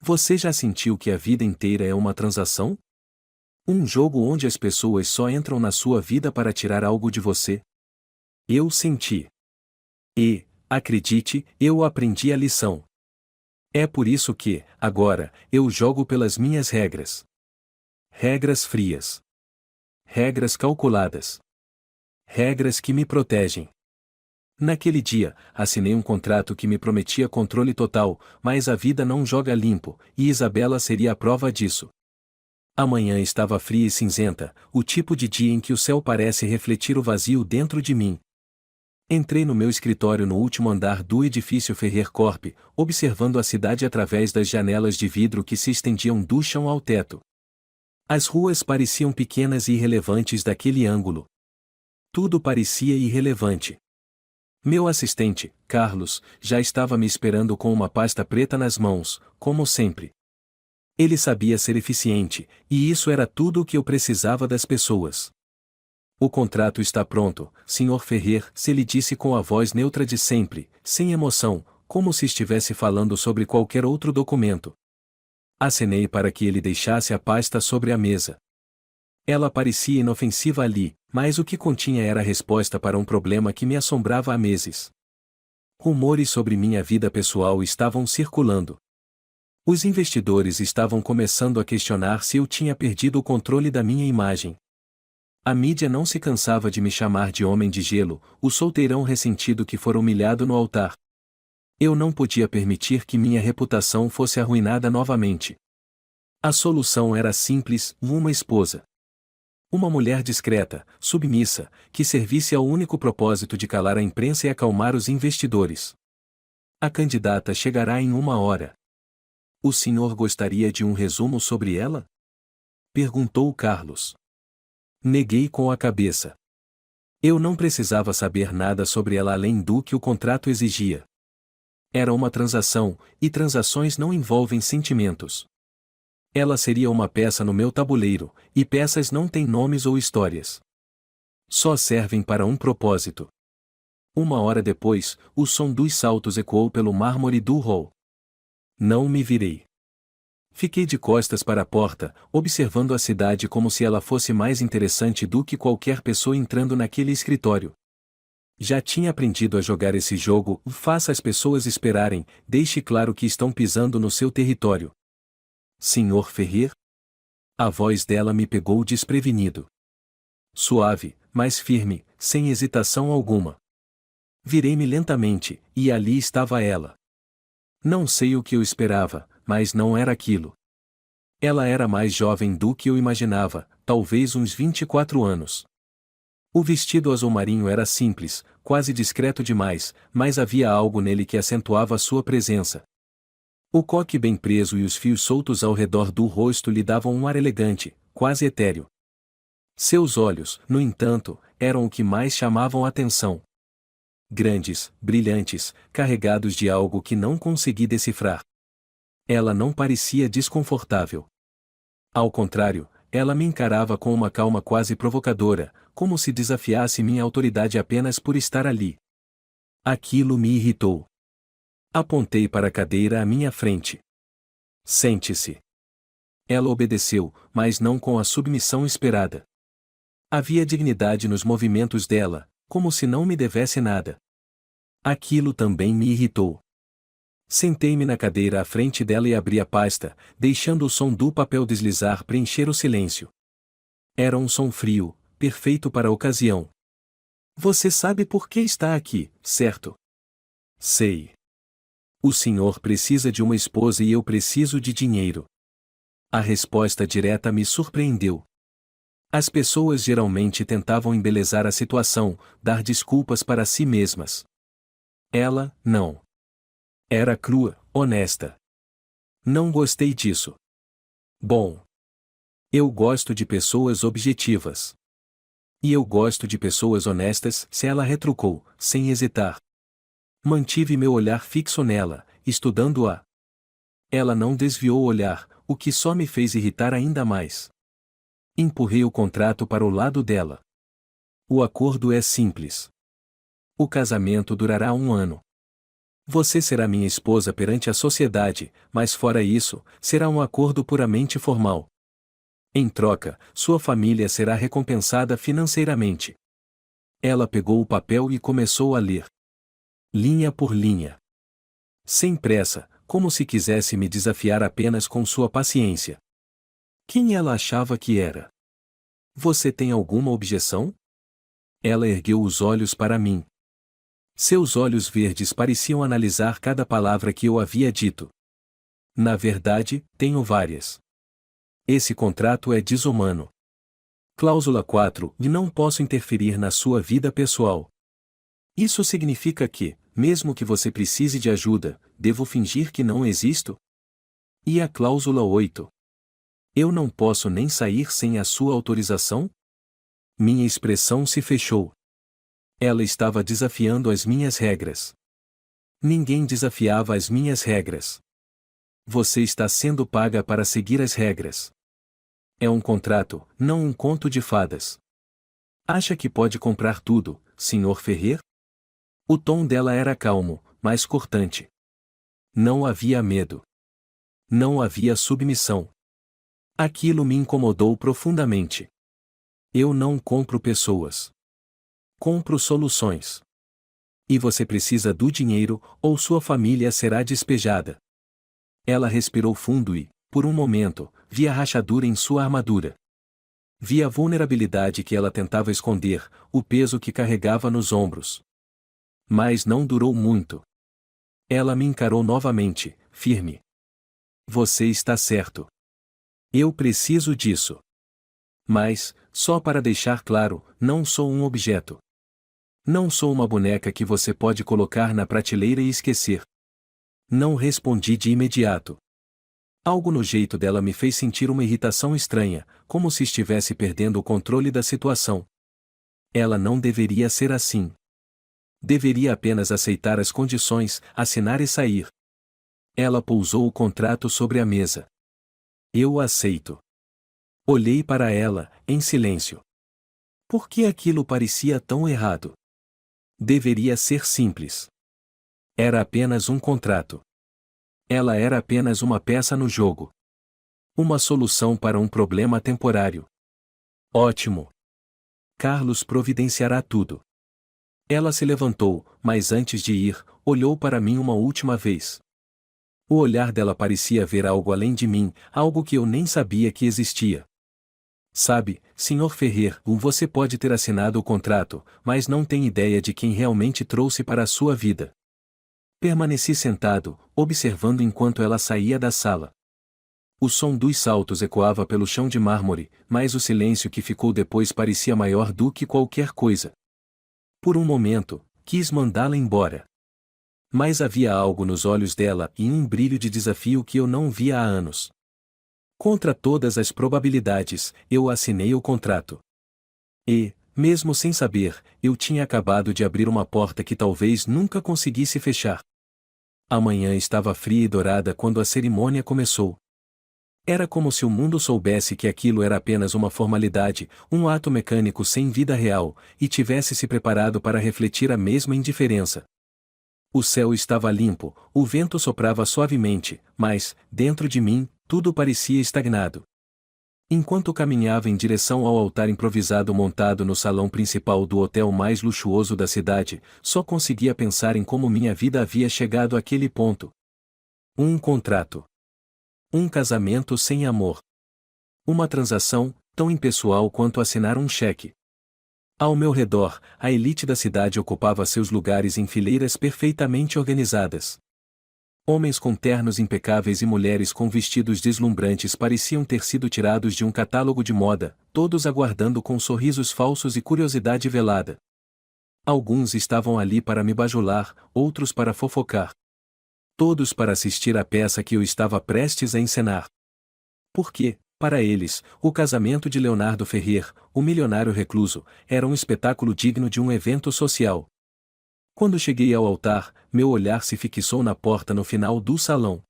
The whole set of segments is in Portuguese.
Você já sentiu que a vida inteira é uma transação? Um jogo onde as pessoas só entram na sua vida para tirar algo de você? Eu senti. E, acredite, eu aprendi a lição. É por isso que, agora, eu jogo pelas minhas regras. Regras frias. Regras calculadas. Regras que me protegem. Naquele dia, assinei um contrato que me prometia controle total, mas a vida não joga limpo, e Isabela seria a prova disso. A manhã estava fria e cinzenta, o tipo de dia em que o céu parece refletir o vazio dentro de mim. Entrei no meu escritório no último andar do edifício Ferrer Corp, observando a cidade através das janelas de vidro que se estendiam do chão ao teto. As ruas pareciam pequenas e irrelevantes daquele ângulo. Tudo parecia irrelevante. Meu assistente, Carlos, já estava me esperando com uma pasta preta nas mãos, como sempre. Ele sabia ser eficiente, e isso era tudo o que eu precisava das pessoas. O contrato está pronto, Sr. Ferrer, se ele disse com a voz neutra de sempre, sem emoção, como se estivesse falando sobre qualquer outro documento. Acenei para que ele deixasse a pasta sobre a mesa. Ela parecia inofensiva ali, mas o que continha era a resposta para um problema que me assombrava há meses. Rumores sobre minha vida pessoal estavam circulando. Os investidores estavam começando a questionar se eu tinha perdido o controle da minha imagem. A mídia não se cansava de me chamar de homem de gelo, o solteirão ressentido que fora humilhado no altar. Eu não podia permitir que minha reputação fosse arruinada novamente. A solução era simples: uma esposa. Uma mulher discreta, submissa, que servisse ao único propósito de calar a imprensa e acalmar os investidores. A candidata chegará em 1 hora. O senhor gostaria de um resumo sobre ela? Perguntou Carlos. Neguei com a cabeça. Eu não precisava saber nada sobre ela além do que o contrato exigia. Era uma transação, e transações não envolvem sentimentos. Ela seria uma peça no meu tabuleiro, e peças não têm nomes ou histórias. Só servem para um propósito. 1 hora depois, o som dos saltos ecoou pelo mármore do hall. Não me virei. Fiquei de costas para a porta, observando a cidade como se ela fosse mais interessante do que qualquer pessoa entrando naquele escritório. Já tinha aprendido a jogar esse jogo: faça as pessoas esperarem, deixe claro que estão pisando no seu território. Senhor Ferrer? A voz dela me pegou desprevenido. Suave, mas firme, sem hesitação alguma. Virei-me lentamente, e ali estava ela. Não sei o que eu esperava, mas não era aquilo. Ela era mais jovem do que eu imaginava, talvez uns 24 anos. O vestido azul marinho era simples, quase discreto demais, mas havia algo nele que acentuava sua presença. O coque bem preso e os fios soltos ao redor do rosto lhe davam um ar elegante, quase etéreo. Seus olhos, no entanto, eram o que mais chamavam a atenção. Grandes, brilhantes, carregados de algo que não consegui decifrar. Ela não parecia desconfortável. Ao contrário, ela me encarava com uma calma quase provocadora, como se desafiasse minha autoridade apenas por estar ali. Aquilo me irritou. Apontei para a cadeira à minha frente. Sente-se. Ela obedeceu, mas não com a submissão esperada. Havia dignidade nos movimentos dela, como se não me devesse nada. Aquilo também me irritou. Sentei-me na cadeira à frente dela e abri a pasta, deixando o som do papel deslizar preencher o silêncio. Era um som frio, perfeito para a ocasião. Você sabe por que está aqui, certo? Sei. O senhor precisa de uma esposa e eu preciso de dinheiro. A resposta direta me surpreendeu. As pessoas geralmente tentavam embelezar a situação, dar desculpas para si mesmas. Ela, não. Era crua, honesta. Não gostei disso. Bom. Eu gosto de pessoas objetivas. E eu gosto de pessoas honestas, se ela retrucou, sem hesitar. Mantive meu olhar fixo nela, estudando-a. Ela não desviou o olhar, o que só me fez irritar ainda mais. Empurrei o contrato para o lado dela. O acordo é simples. O casamento durará 1 ano. Você será minha esposa perante a sociedade, mas fora isso, será um acordo puramente formal. Em troca, sua família será recompensada financeiramente. Ela pegou o papel e começou a ler. Linha por linha. Sem pressa, como se quisesse me desafiar apenas com sua paciência. Quem ela achava que era? Você tem alguma objeção? Ela ergueu os olhos para mim. Seus olhos verdes pareciam analisar cada palavra que eu havia dito. Na verdade, tenho várias. Esse contrato é desumano. Cláusula 4. E não posso interferir na sua vida pessoal. Isso significa que, mesmo que você precise de ajuda, devo fingir que não existo? E a cláusula 8. Eu não posso nem sair sem a sua autorização? Minha expressão se fechou. Ela estava desafiando as minhas regras. Ninguém desafiava as minhas regras. Você está sendo paga para seguir as regras. É um contrato, não um conto de fadas. Acha que pode comprar tudo, Sr. Ferrer? O tom dela era calmo, mas cortante. Não havia medo. Não havia submissão. Aquilo me incomodou profundamente. Eu não compro pessoas. Compro soluções. E você precisa do dinheiro, ou sua família será despejada. Ela respirou fundo e, por um momento, vi a rachadura em sua armadura. Vi a vulnerabilidade que ela tentava esconder, o peso que carregava nos ombros. Mas não durou muito. Ela me encarou novamente, firme. Você está certo. Eu preciso disso. Mas, só para deixar claro, não sou um objeto. Não sou uma boneca que você pode colocar na prateleira e esquecer. Não respondi de imediato. Algo no jeito dela me fez sentir uma irritação estranha, como se estivesse perdendo o controle da situação. Ela não deveria ser assim. Deveria apenas aceitar as condições, assinar e sair. Ela pousou o contrato sobre a mesa. Eu aceito. Olhei para ela, em silêncio. Por que aquilo parecia tão errado? Deveria ser simples. Era apenas um contrato. Ela era apenas uma peça no jogo. Uma solução para um problema temporário. Ótimo. Carlos providenciará tudo. Ela se levantou, mas antes de ir, olhou para mim uma última vez. O olhar dela parecia ver algo além de mim, algo que eu nem sabia que existia. Sabe, Sr. Ferrer, você pode ter assinado o contrato, mas não tem ideia de quem realmente trouxe para a sua vida. Permaneci sentado, observando enquanto ela saía da sala. O som dos saltos ecoava pelo chão de mármore, mas o silêncio que ficou depois parecia maior do que qualquer coisa. Por um momento, quis mandá-la embora. Mas havia algo nos olhos dela e um brilho de desafio que eu não via há anos. Contra todas as probabilidades, eu assinei o contrato. E, mesmo sem saber, eu tinha acabado de abrir uma porta que talvez nunca conseguisse fechar. A manhã estava fria e dourada quando a cerimônia começou. Era como se o mundo soubesse que aquilo era apenas uma formalidade, um ato mecânico sem vida real, e tivesse se preparado para refletir a mesma indiferença. O céu estava limpo, o vento soprava suavemente, mas, dentro de mim, tudo parecia estagnado. Enquanto caminhava em direção ao altar improvisado montado no salão principal do hotel mais luxuoso da cidade, só conseguia pensar em como minha vida havia chegado àquele ponto. Um contrato. Um casamento sem amor. Uma transação, tão impessoal quanto assinar um cheque. Ao meu redor, a elite da cidade ocupava seus lugares em fileiras perfeitamente organizadas. Homens com ternos impecáveis e mulheres com vestidos deslumbrantes pareciam ter sido tirados de um catálogo de moda, todos aguardando com sorrisos falsos e curiosidade velada. Alguns estavam ali para me bajular, outros para fofocar. Todos para assistir à peça que eu estava prestes a encenar. Porque, para eles, o casamento de Leonardo Ferrer, o milionário recluso, era um espetáculo digno de um evento social. Quando cheguei ao altar, meu olhar se fixou na porta no final do salão.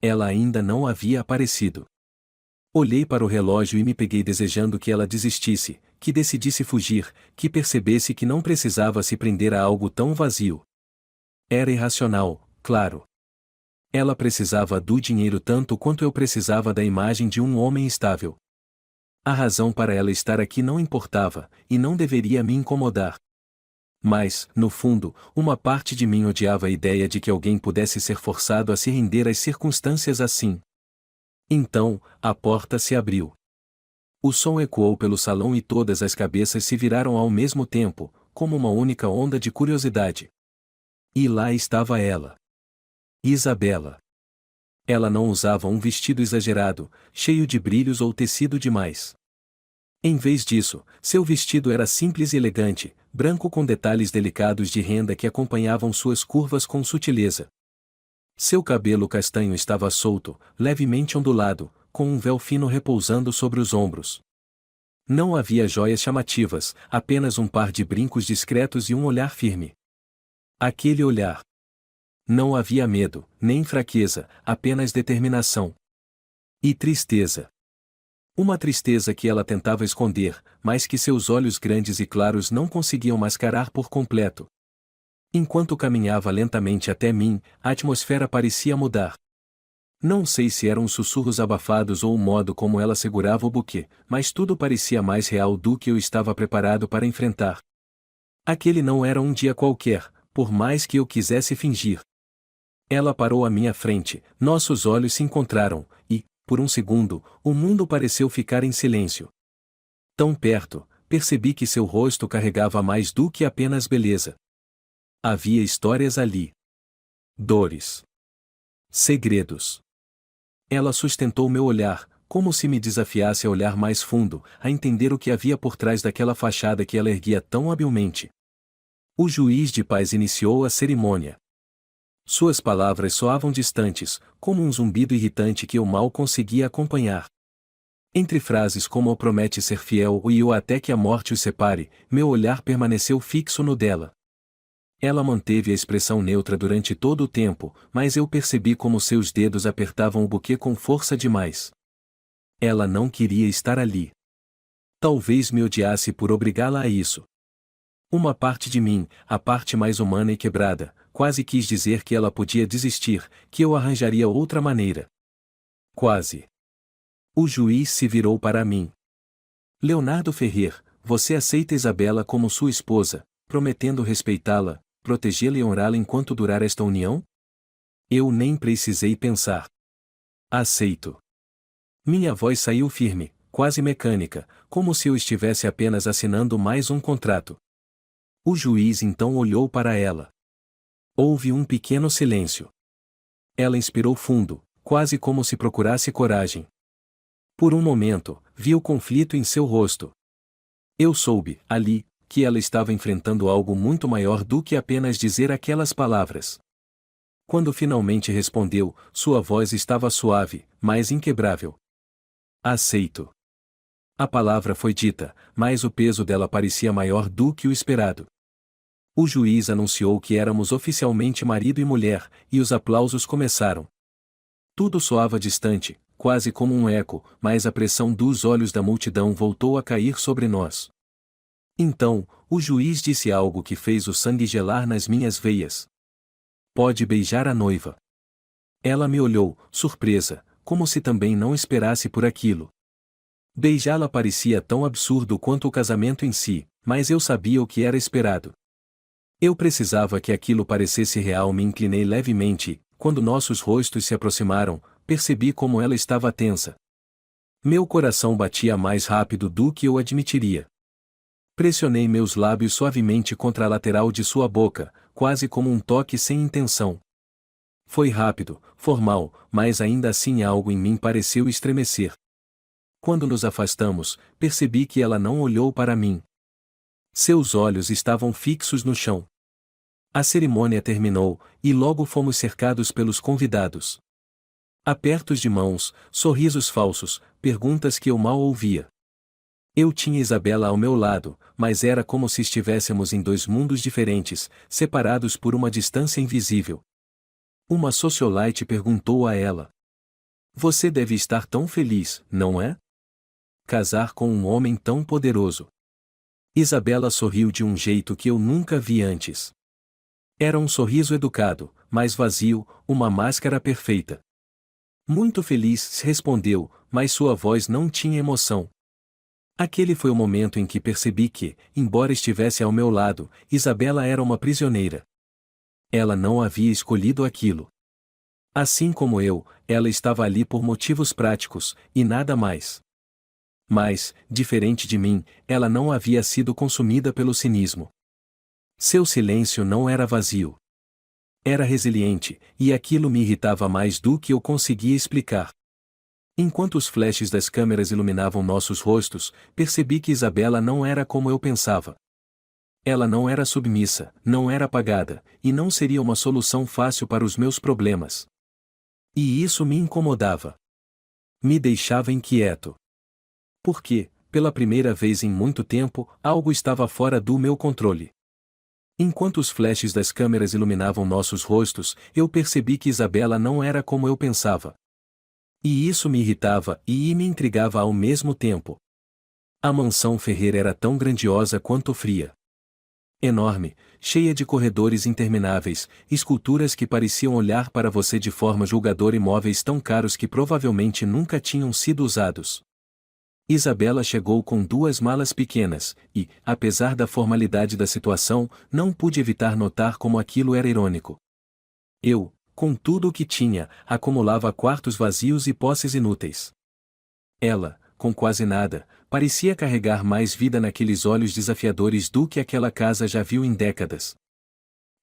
Ela ainda não havia aparecido. Olhei para o relógio e me peguei desejando que ela desistisse, que decidisse fugir, que percebesse que não precisava se prender a algo tão vazio. Era irracional, claro. Ela precisava do dinheiro tanto quanto eu precisava da imagem de um homem estável. A razão para ela estar aqui não importava, e não deveria me incomodar. Mas, no fundo, uma parte de mim odiava a ideia de que alguém pudesse ser forçado a se render às circunstâncias assim. Então, a porta se abriu. O som ecoou pelo salão e todas as cabeças se viraram ao mesmo tempo, como uma única onda de curiosidade. E lá estava ela. Isabela. Ela não usava um vestido exagerado, cheio de brilhos ou tecido demais. Em vez disso, seu vestido era simples e elegante, branco com detalhes delicados de renda que acompanhavam suas curvas com sutileza. Seu cabelo castanho estava solto, levemente ondulado, com um véu fino repousando sobre os ombros. Não havia joias chamativas, apenas um par de brincos discretos e um olhar firme. Aquele olhar. Não havia medo, nem fraqueza, apenas determinação. E tristeza. Uma tristeza que ela tentava esconder, mas que seus olhos grandes e claros não conseguiam mascarar por completo. Enquanto caminhava lentamente até mim, a atmosfera parecia mudar. Não sei se eram sussurros abafados ou o modo como ela segurava o buquê, mas tudo parecia mais real do que eu estava preparado para enfrentar. Aquele não era um dia qualquer, por mais que eu quisesse fingir. Ela parou à minha frente, nossos olhos se encontraram, e, por um segundo, o mundo pareceu ficar em silêncio. Tão perto, percebi que seu rosto carregava mais do que apenas beleza. Havia histórias ali. Dores. Segredos. Ela sustentou meu olhar, como se me desafiasse a olhar mais fundo, a entender o que havia por trás daquela fachada que ela erguia tão habilmente. O juiz de paz iniciou a cerimônia. Suas palavras soavam distantes, como um zumbido irritante que eu mal conseguia acompanhar. Entre frases como promete ser fiel e o até que a morte os separe, meu olhar permaneceu fixo no dela. Ela manteve a expressão neutra durante todo o tempo, mas eu percebi como seus dedos apertavam o buquê com força demais. Ela não queria estar ali. Talvez me odiasse por obrigá-la a isso. Uma parte de mim, a parte mais humana e quebrada, quase quis dizer que ela podia desistir, que eu arranjaria outra maneira. Quase. O juiz se virou para mim. Leonardo Ferrer, você aceita Isabela como sua esposa, prometendo respeitá-la, protegê-la e honrá-la enquanto durar esta união? Eu nem precisei pensar. Aceito. Minha voz saiu firme, quase mecânica, como se eu estivesse apenas assinando mais um contrato. O juiz então olhou para ela. Houve um pequeno silêncio. Ela inspirou fundo, quase como se procurasse coragem. Por um momento, vi o conflito em seu rosto. Eu soube, ali, que ela estava enfrentando algo muito maior do que apenas dizer aquelas palavras. Quando finalmente respondeu, sua voz estava suave, mas inquebrável. Aceito. A palavra foi dita, mas o peso dela parecia maior do que o esperado. O juiz anunciou que éramos oficialmente marido e mulher, e os aplausos começaram. Tudo soava distante, quase como um eco, mas a pressão dos olhos da multidão voltou a cair sobre nós. Então, o juiz disse algo que fez o sangue gelar nas minhas veias. Pode beijar a noiva. Ela me olhou, surpresa, como se também não esperasse por aquilo. Beijá-la parecia tão absurdo quanto o casamento em si, mas eu sabia o que era esperado. Eu precisava que aquilo parecesse real. Me inclinei levemente, quando nossos rostos se aproximaram, percebi como ela estava tensa. Meu coração batia mais rápido do que eu admitiria. Pressionei meus lábios suavemente contra a lateral de sua boca, quase como um toque sem intenção. Foi rápido, formal, mas ainda assim algo em mim pareceu estremecer. Quando nos afastamos, percebi que ela não olhou para mim. Seus olhos estavam fixos no chão. A cerimônia terminou, e logo fomos cercados pelos convidados. Apertos de mãos, sorrisos falsos, perguntas que eu mal ouvia. Eu tinha Isabela ao meu lado, mas era como se estivéssemos em dois mundos diferentes, separados por uma distância invisível. Uma socialite perguntou a ela. Você deve estar tão feliz, não é? Casar com um homem tão poderoso. Isabela sorriu de um jeito que eu nunca vi antes. Era um sorriso educado, mas vazio, uma máscara perfeita. Muito feliz, respondeu, mas sua voz não tinha emoção. Aquele foi o momento em que percebi que, embora estivesse ao meu lado, Isabela era uma prisioneira. Ela não havia escolhido aquilo. Assim como eu, ela estava ali por motivos práticos, e nada mais. Mas, diferente de mim, ela não havia sido consumida pelo cinismo. Seu silêncio não era vazio. Era resiliente, e aquilo me irritava mais do que eu conseguia explicar. Enquanto os flashes das câmeras iluminavam nossos rostos, percebi que Isabela não era como eu pensava. Ela não era submissa, não era apagada, e não seria uma solução fácil para os meus problemas. E isso me incomodava. Me deixava inquieto. Porque, pela primeira vez em muito tempo, algo estava fora do meu controle. Enquanto os flashes das câmeras iluminavam nossos rostos, eu percebi que Isabela não era como eu pensava. E isso me irritava e me intrigava ao mesmo tempo. A mansão Ferrer era tão grandiosa quanto fria. Enorme, cheia de corredores intermináveis, esculturas que pareciam olhar para você de forma julgadora e móveis tão caros que provavelmente nunca tinham sido usados. Isabela chegou com 2 malas pequenas, e, apesar da formalidade da situação, não pude evitar notar como aquilo era irônico. Eu, com tudo o que tinha, acumulava quartos vazios e posses inúteis. Ela, com quase nada, parecia carregar mais vida naqueles olhos desafiadores do que aquela casa já viu em décadas.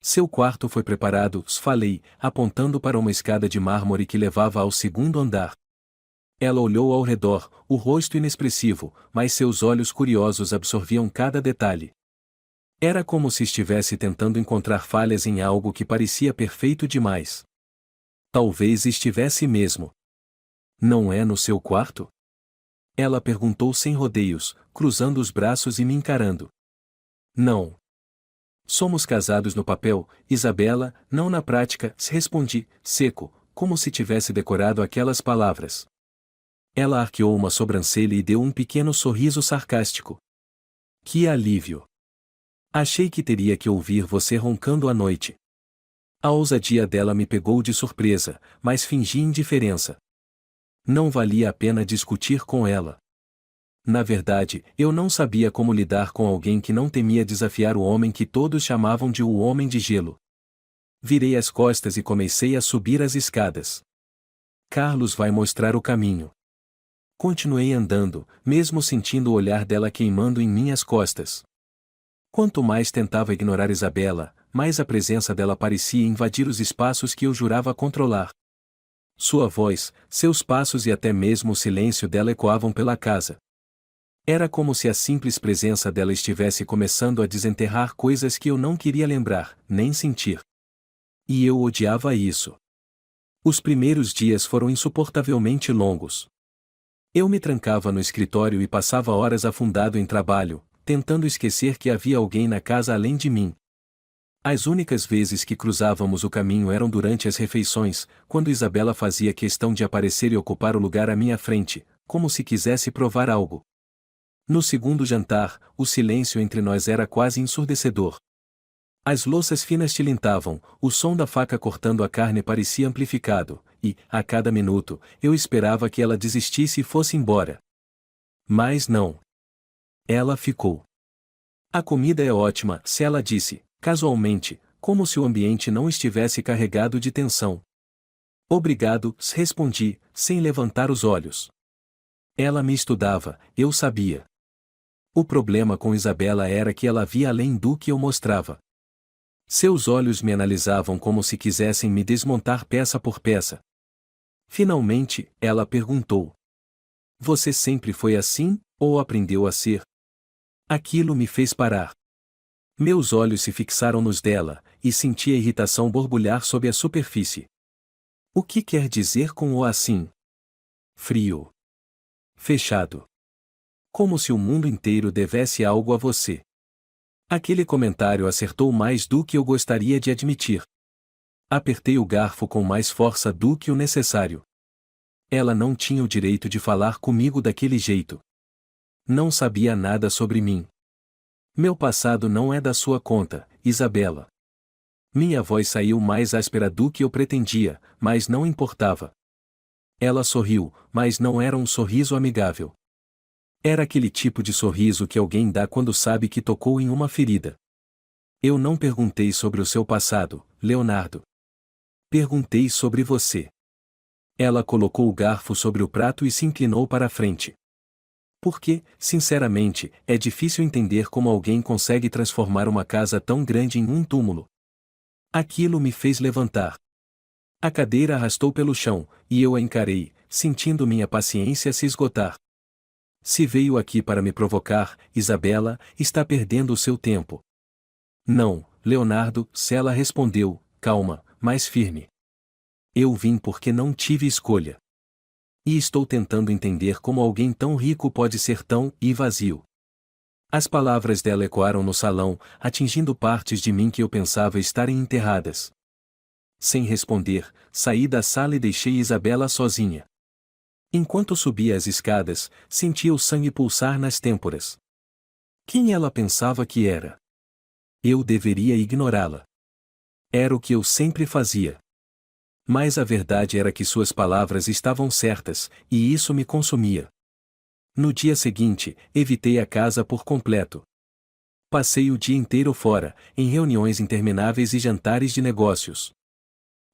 Seu quarto foi preparado, falei, apontando para uma escada de mármore que levava ao segundo andar. Ela olhou ao redor, o rosto inexpressivo, mas seus olhos curiosos absorviam cada detalhe. Era como se estivesse tentando encontrar falhas em algo que parecia perfeito demais. Talvez estivesse mesmo. Não é no seu quarto? Ela perguntou sem rodeios, cruzando os braços e me encarando. Não. Somos casados no papel, Isabela, não na prática, respondi, seco, como se tivesse decorado aquelas palavras. Ela arqueou uma sobrancelha e deu um pequeno sorriso sarcástico. Que alívio! Achei que teria que ouvir você roncando à noite. A ousadia dela me pegou de surpresa, mas fingi indiferença. Não valia a pena discutir com ela. Na verdade, eu não sabia como lidar com alguém que não temia desafiar o homem que todos chamavam de o Homem de Gelo. Virei as costas e comecei a subir as escadas. Carlos vai mostrar o caminho. Continuei andando, mesmo sentindo o olhar dela queimando em minhas costas. Quanto mais tentava ignorar Isabela, mais a presença dela parecia invadir os espaços que eu jurava controlar. Sua voz, seus passos e até mesmo o silêncio dela ecoavam pela casa. Era como se a simples presença dela estivesse começando a desenterrar coisas que eu não queria lembrar, nem sentir. E eu odiava isso. Os primeiros dias foram insuportavelmente longos. Eu me trancava no escritório e passava horas afundado em trabalho, tentando esquecer que havia alguém na casa além de mim. As únicas vezes que cruzávamos o caminho eram durante as refeições, quando Isabela fazia questão de aparecer e ocupar o lugar à minha frente, como se quisesse provar algo. No segundo jantar, o silêncio entre nós era quase ensurdecedor. As louças finas tilintavam, o som da faca cortando a carne parecia amplificado, e, a cada minuto, eu esperava que ela desistisse e fosse embora. Mas não. Ela ficou. A comida é ótima, se ela disse, casualmente, como se o ambiente não estivesse carregado de tensão. Obrigado, respondi, sem levantar os olhos. Ela me estudava, eu sabia. O problema com Isabela era que ela via além do que eu mostrava. Seus olhos me analisavam como se quisessem me desmontar peça por peça. Finalmente, ela perguntou: Você sempre foi assim, ou aprendeu a ser? Aquilo me fez parar. Meus olhos se fixaram nos dela, e senti a irritação borbulhar sob a superfície. O que quer dizer com o assim? Frio. Fechado. Como se o mundo inteiro devesse algo a você. Aquele comentário acertou mais do que eu gostaria de admitir. Apertei o garfo com mais força do que o necessário. Ela não tinha o direito de falar comigo daquele jeito. Não sabia nada sobre mim. Meu passado não é da sua conta, Isabela. Minha voz saiu mais áspera do que eu pretendia, mas não importava. Ela sorriu, mas não era um sorriso amigável. Era aquele tipo de sorriso que alguém dá quando sabe que tocou em uma ferida. Eu não perguntei sobre o seu passado, Leonardo. Perguntei sobre você. Ela colocou o garfo sobre o prato e se inclinou para a frente. Porque, sinceramente, é difícil entender como alguém consegue transformar uma casa tão grande em um túmulo. Aquilo me fez levantar. A cadeira arrastou pelo chão, e eu a encarei, sentindo minha paciência se esgotar. Se veio aqui para me provocar, Isabela, está perdendo o seu tempo. Não, Leonardo, ela respondeu, calma, mais firme. Eu vim porque não tive escolha. E estou tentando entender como alguém tão rico pode ser tão vazio. As palavras dela ecoaram no salão, atingindo partes de mim que eu pensava estarem enterradas. Sem responder, saí da sala e deixei Isabela sozinha. Enquanto subia as escadas, sentia o sangue pulsar nas têmporas. Quem ela pensava que era? Eu deveria ignorá-la. Era o que eu sempre fazia. Mas a verdade era que suas palavras estavam certas, e isso me consumia. No dia seguinte, evitei a casa por completo. Passei o dia inteiro fora, em reuniões intermináveis e jantares de negócios.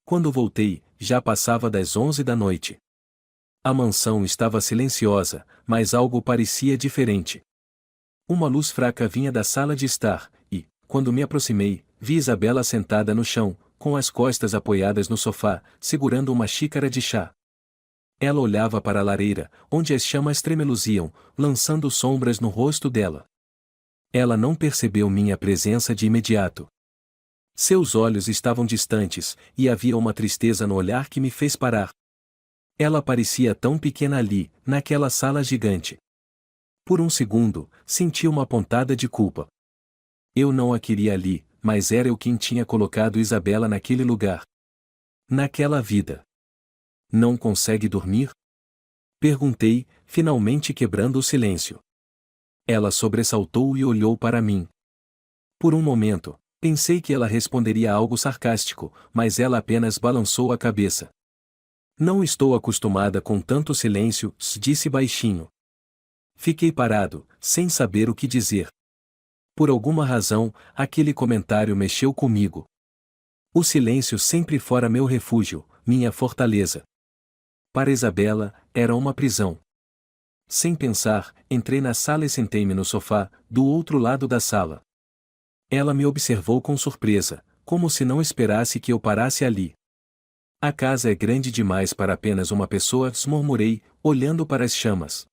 Quando voltei, já passava das 11 da noite. A mansão estava silenciosa, mas algo parecia diferente. Uma luz fraca vinha da sala de estar, e, quando me aproximei, vi Isabela sentada no chão, com as costas apoiadas no sofá, segurando uma xícara de chá. Ela olhava para a lareira, onde as chamas tremeluziam, lançando sombras no rosto dela. Ela não percebeu minha presença de imediato. Seus olhos estavam distantes, e havia uma tristeza no olhar que me fez parar. Ela parecia tão pequena ali, naquela sala gigante. Por um segundo, senti uma pontada de culpa. Eu não a queria ali, mas era eu quem tinha colocado Isabela naquele lugar. Naquela vida. Não consegue dormir? Perguntei, finalmente quebrando o silêncio. Ela sobressaltou e olhou para mim. Por um momento, pensei que ela responderia algo sarcástico, mas ela apenas balançou a cabeça. Não estou acostumada com tanto silêncio, disse baixinho. Fiquei parado, sem saber o que dizer. Por alguma razão, aquele comentário mexeu comigo. O silêncio sempre fora meu refúgio, minha fortaleza. Para Isabela, era uma prisão. Sem pensar, entrei na sala e sentei-me no sofá, do outro lado da sala. Ela me observou com surpresa, como se não esperasse que eu parasse ali. A casa é grande demais para apenas uma pessoa, murmurei, olhando para as chamas.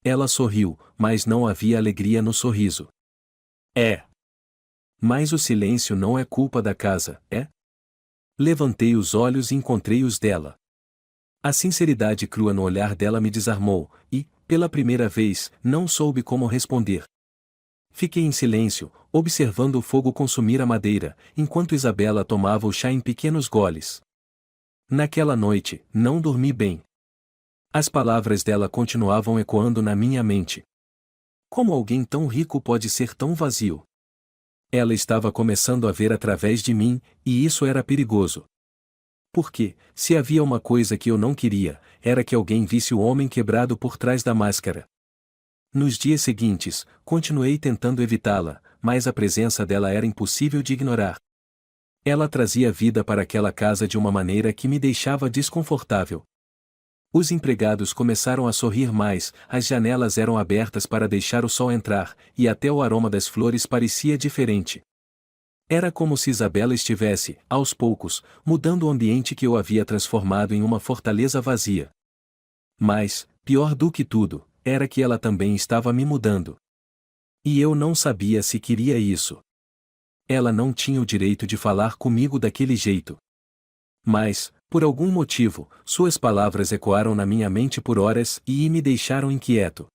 Ela sorriu, mas não havia alegria no sorriso. É. Mas o silêncio não é culpa da casa, é? Levantei os olhos e encontrei os dela. A sinceridade crua no olhar dela me desarmou, e, pela primeira vez, não soube como responder. Fiquei em silêncio, observando o fogo consumir a madeira, enquanto Isabela tomava o chá em pequenos goles. Naquela noite, não dormi bem. As palavras dela continuavam ecoando na minha mente. Como alguém tão rico pode ser tão vazio? Ela estava começando a ver através de mim, e isso era perigoso. Porque, se havia uma coisa que eu não queria, era que alguém visse o homem quebrado por trás da máscara. Nos dias seguintes, continuei tentando evitá-la, mas a presença dela era impossível de ignorar. Ela trazia vida para aquela casa de uma maneira que me deixava desconfortável. Os empregados começaram a sorrir mais, as janelas eram abertas para deixar o sol entrar, e até o aroma das flores parecia diferente. Era como se Isabela estivesse, aos poucos, mudando o ambiente que eu havia transformado em uma fortaleza vazia. Mas, pior do que tudo, era que ela também estava me mudando. E eu não sabia se queria isso. Ela não tinha o direito de falar comigo daquele jeito. Mas, por algum motivo, suas palavras ecoaram na minha mente por horas e me deixaram inquieto.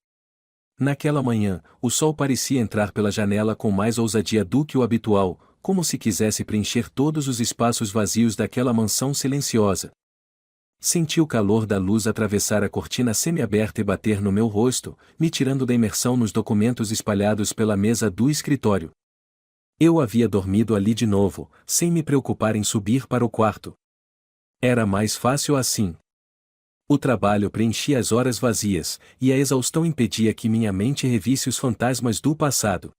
Naquela manhã, o sol parecia entrar pela janela com mais ousadia do que o habitual, como se quisesse preencher todos os espaços vazios daquela mansão silenciosa. Senti o calor da luz atravessar a cortina semiaberta e bater no meu rosto, me tirando da imersão nos documentos espalhados pela mesa do escritório. Eu havia dormido ali de novo, sem me preocupar em subir para o quarto. Era mais fácil assim. O trabalho preenchia as horas vazias, e a exaustão impedia que minha mente revisse os fantasmas do passado.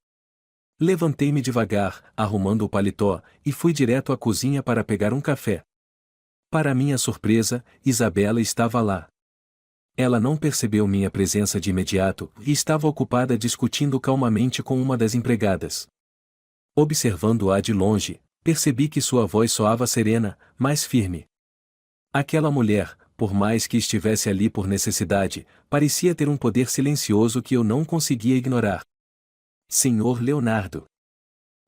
Levantei-me devagar, arrumando o paletó, e fui direto à cozinha para pegar um café. Para minha surpresa, Isabela estava lá. Ela não percebeu minha presença de imediato e estava ocupada discutindo calmamente com uma das empregadas. Observando-a de longe, percebi que sua voz soava serena, mas firme. Aquela mulher, por mais que estivesse ali por necessidade, parecia ter um poder silencioso que eu não conseguia ignorar. Senhor Leonardo.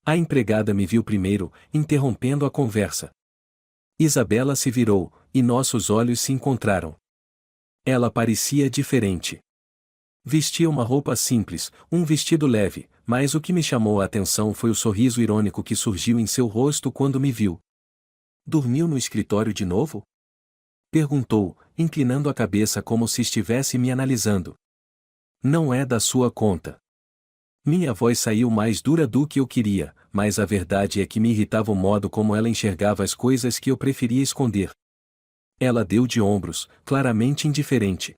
A empregada me viu primeiro, interrompendo a conversa. Isabela se virou, e nossos olhos se encontraram. Ela parecia diferente. Vestia uma roupa simples, um vestido leve, mas o que me chamou a atenção foi o sorriso irônico que surgiu em seu rosto quando me viu. Dormiu no escritório de novo? Perguntou, inclinando a cabeça como se estivesse me analisando. Não é da sua conta. Minha voz saiu mais dura do que eu queria, mas a verdade é que me irritava o modo como ela enxergava as coisas que eu preferia esconder. Ela deu de ombros, claramente indiferente.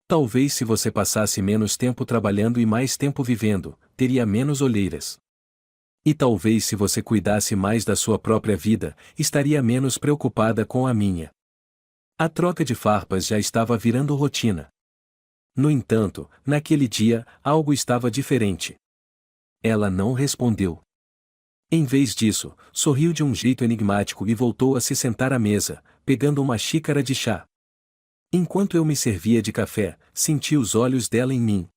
Talvez se você passasse menos tempo trabalhando e mais tempo vivendo, teria menos olheiras. E talvez se você cuidasse mais da sua própria vida, estaria menos preocupada com a minha. A troca de farpas já estava virando rotina. No entanto, naquele dia, algo estava diferente. Ela não respondeu. Em vez disso, sorriu de um jeito enigmático e voltou a se sentar à mesa, pegando uma xícara de chá. Enquanto eu me servia de café, senti os olhos dela em mim.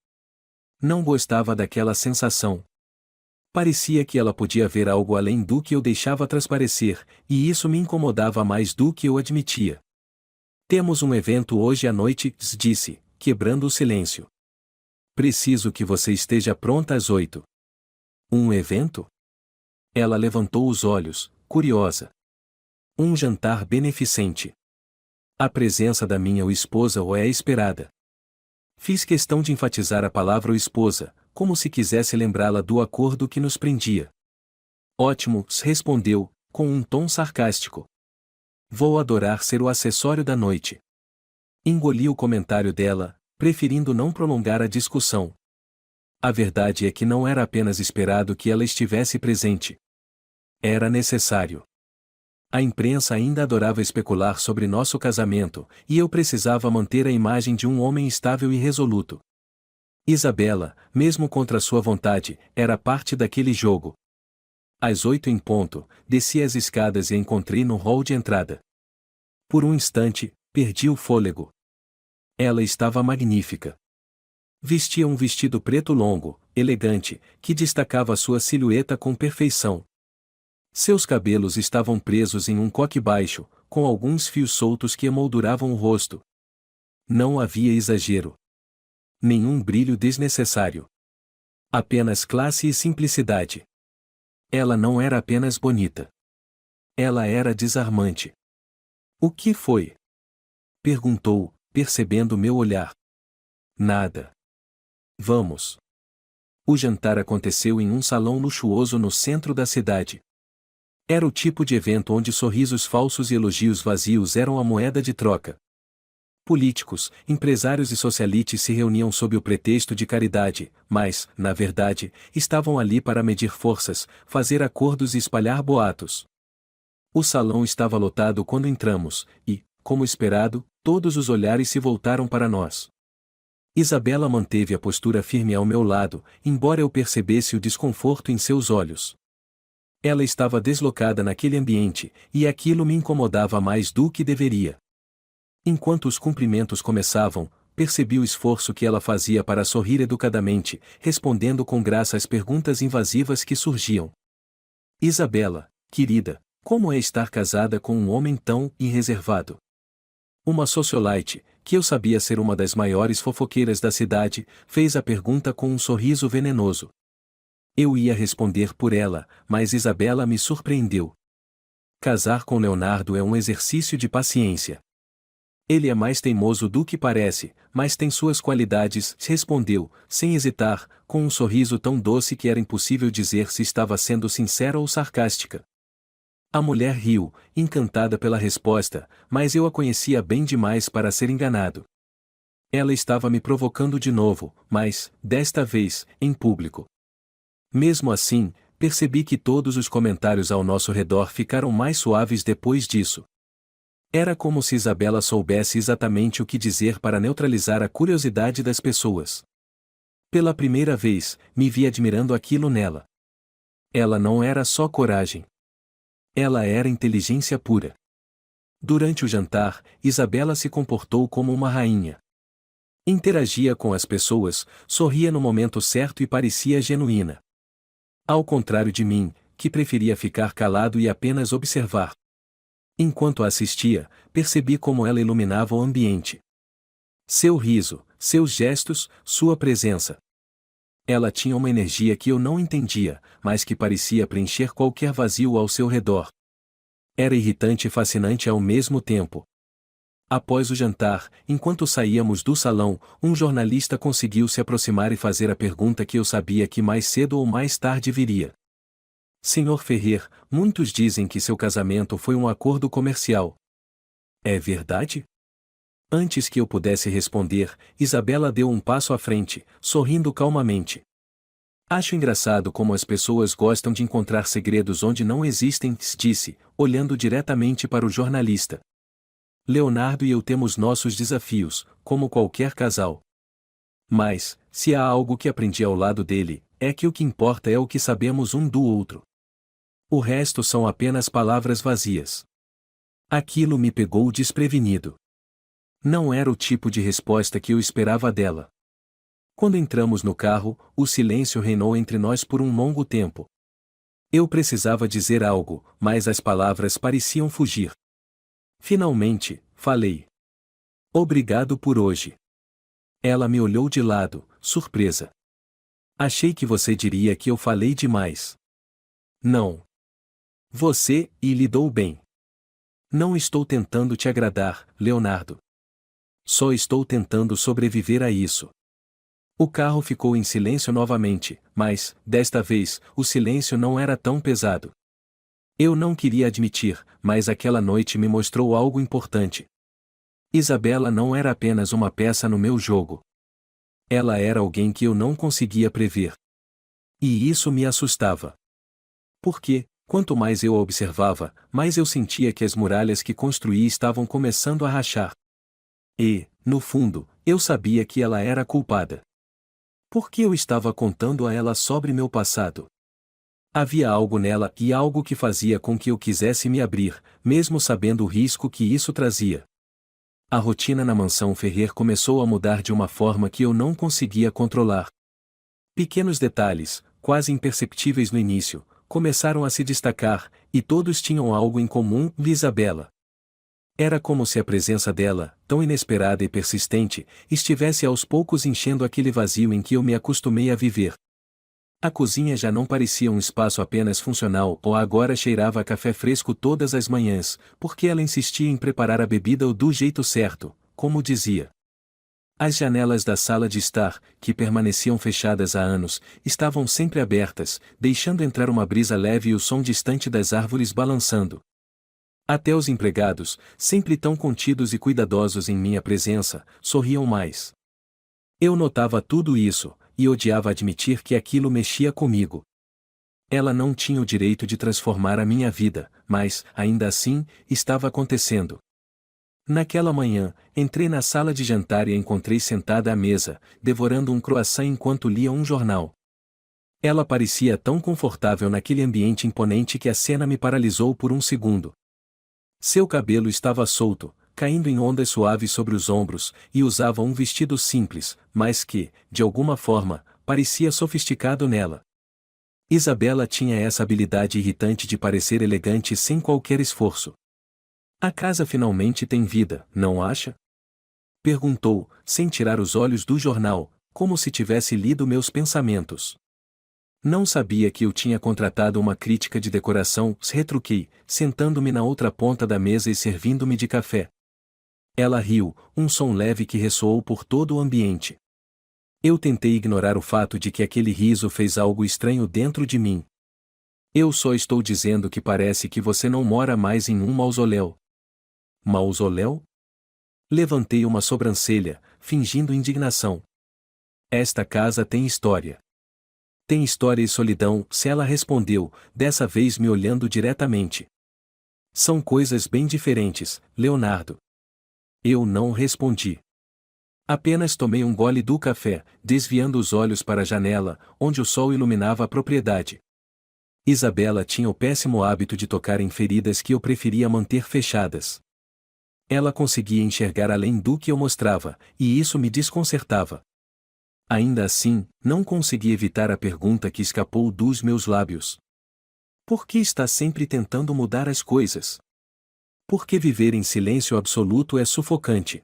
Não gostava daquela sensação. Parecia que ela podia ver algo além do que eu deixava transparecer, e isso me incomodava mais do que eu admitia. Temos um evento hoje à noite, disse, quebrando o silêncio. Preciso que você esteja pronta às 8. Um evento? Ela levantou os olhos, curiosa. Um jantar beneficente. A presença da minha esposa ou é esperada. Fiz questão de enfatizar a palavra esposa, como se quisesse lembrá-la do acordo que nos prendia. Ótimo, respondeu, com um tom sarcástico. Vou adorar ser o acessório da noite. Engoli o comentário dela, preferindo não prolongar a discussão. A verdade é que não era apenas esperado que ela estivesse presente. Era necessário. A imprensa ainda adorava especular sobre nosso casamento, e eu precisava manter a imagem de um homem estável e resoluto. Isabela, mesmo contra sua vontade, era parte daquele jogo. Às 8 em ponto, desci as escadas e a encontrei no hall de entrada. Por um instante, perdi o fôlego. Ela estava magnífica. Vestia um vestido preto longo, elegante, que destacava sua silhueta com perfeição. Seus cabelos estavam presos em um coque baixo, com alguns fios soltos que emolduravam o rosto. Não havia exagero. Nenhum brilho desnecessário. Apenas classe e simplicidade. Ela não era apenas bonita. Ela era desarmante. O que foi? Perguntou, percebendo meu olhar. Nada. Vamos. O jantar aconteceu em um salão luxuoso no centro da cidade. Era o tipo de evento onde sorrisos falsos e elogios vazios eram a moeda de troca. Políticos, empresários e socialites se reuniam sob o pretexto de caridade, mas, na verdade, estavam ali para medir forças, fazer acordos e espalhar boatos. O salão estava lotado quando entramos, e, como esperado, todos os olhares se voltaram para nós. Isabela manteve a postura firme ao meu lado, embora eu percebesse o desconforto em seus olhos. Ela estava deslocada naquele ambiente, e aquilo me incomodava mais do que deveria. Enquanto os cumprimentos começavam, percebi o esforço que ela fazia para sorrir educadamente, respondendo com graça às perguntas invasivas que surgiam. Isabela, querida, como é estar casada com um homem tão irreservado? Uma socialite, que eu sabia ser uma das maiores fofoqueiras da cidade, fez a pergunta com um sorriso venenoso. Eu ia responder por ela, mas Isabela me surpreendeu. Casar com Leonardo é um exercício de paciência. Ele é mais teimoso do que parece, mas tem suas qualidades, respondeu, sem hesitar, com um sorriso tão doce que era impossível dizer se estava sendo sincera ou sarcástica. A mulher riu, encantada pela resposta, mas eu a conhecia bem demais para ser enganado. Ela estava me provocando de novo, mas, desta vez, em público. Mesmo assim, percebi que todos os comentários ao nosso redor ficaram mais suaves depois disso. Era como se Isabela soubesse exatamente o que dizer para neutralizar a curiosidade das pessoas. Pela primeira vez, me vi admirando aquilo nela. Ela não era só coragem. Ela era inteligência pura. Durante o jantar, Isabela se comportou como uma rainha. Interagia com as pessoas, sorria no momento certo e parecia genuína. Ao contrário de mim, que preferia ficar calado e apenas observar. Enquanto a assistia, percebi como ela iluminava o ambiente. Seu riso, seus gestos, sua presença. Ela tinha uma energia que eu não entendia, mas que parecia preencher qualquer vazio ao seu redor. Era irritante e fascinante ao mesmo tempo. Após o jantar, enquanto saíamos do salão, um jornalista conseguiu se aproximar e fazer a pergunta que eu sabia que mais cedo ou mais tarde viria. Senhor Ferrer, muitos dizem que seu casamento foi um acordo comercial. É verdade? Antes que eu pudesse responder, Isabela deu um passo à frente, sorrindo calmamente. Acho engraçado como as pessoas gostam de encontrar segredos onde não existem, disse, olhando diretamente para o jornalista. Leonardo e eu temos nossos desafios, como qualquer casal. Mas, se há algo que aprendi ao lado dele, é que o que importa é o que sabemos um do outro. O resto são apenas palavras vazias. Aquilo me pegou desprevenido. Não era o tipo de resposta que eu esperava dela. Quando entramos no carro, o silêncio reinou entre nós por um longo tempo. Eu precisava dizer algo, mas as palavras pareciam fugir. Finalmente, falei. Obrigado por hoje. Ela me olhou de lado, surpresa. Achei que você diria que eu falei demais. Não. Você, e lidou bem. Não estou tentando te agradar, Leonardo. Só estou tentando sobreviver a isso. O carro ficou em silêncio novamente, mas, desta vez, o silêncio não era tão pesado. Eu não queria admitir, mas aquela noite me mostrou algo importante. Isabela não era apenas uma peça no meu jogo. Ela era alguém que eu não conseguia prever. E isso me assustava. Porque, quanto mais eu a observava, mais eu sentia que as muralhas que construí estavam começando a rachar. E, no fundo, eu sabia que ela era culpada. Por que eu estava contando a ela sobre meu passado? Havia algo nela e algo que fazia com que eu quisesse me abrir, mesmo sabendo o risco que isso trazia. A rotina na mansão Ferrer começou a mudar de uma forma que eu não conseguia controlar. Pequenos detalhes, quase imperceptíveis no início, começaram a se destacar, e todos tinham algo em comum, Isabela. Era como se a presença dela, tão inesperada e persistente, estivesse aos poucos enchendo aquele vazio em que eu me acostumei a viver. A cozinha já não parecia um espaço apenas funcional ou agora cheirava a café fresco todas as manhãs, porque ela insistia em preparar a bebida do jeito certo, como dizia. As janelas da sala de estar, que permaneciam fechadas há anos, estavam sempre abertas, deixando entrar uma brisa leve e o som distante das árvores balançando. Até os empregados, sempre tão contidos e cuidadosos em minha presença, sorriam mais. Eu notava tudo isso, e odiava admitir que aquilo mexia comigo. Ela não tinha o direito de transformar a minha vida, mas, ainda assim, estava acontecendo. Naquela manhã, entrei na sala de jantar e a encontrei sentada à mesa, devorando um croissant enquanto lia um jornal. Ela parecia tão confortável naquele ambiente imponente que a cena me paralisou por um segundo. Seu cabelo estava solto, caindo em ondas suaves sobre os ombros, e usava um vestido simples, mas que, de alguma forma, parecia sofisticado nela. Isabela tinha essa habilidade irritante de parecer elegante sem qualquer esforço. A casa finalmente tem vida, não acha? Perguntou, sem tirar os olhos do jornal, como se tivesse lido meus pensamentos. Não sabia que eu tinha contratado uma crítica de decoração, retruquei, sentando-me na outra ponta da mesa e servindo-me de café. Ela riu, um som leve que ressoou por todo o ambiente. Eu tentei ignorar o fato de que aquele riso fez algo estranho dentro de mim. Eu só estou dizendo que parece que você não mora mais em um mausoléu. Mausoléu? Levantei uma sobrancelha, fingindo indignação. Esta casa tem história. Tem história e solidão, se ela respondeu, dessa vez me olhando diretamente. São coisas bem diferentes, Leonardo. Eu não respondi. Apenas tomei um gole do café, desviando os olhos para a janela, onde o sol iluminava a propriedade. Isabela tinha o péssimo hábito de tocar em feridas que eu preferia manter fechadas. Ela conseguia enxergar além do que eu mostrava, e isso me desconcertava. Ainda assim, não consegui evitar a pergunta que escapou dos meus lábios. Por que está sempre tentando mudar as coisas? Por que viver em silêncio absoluto é sufocante?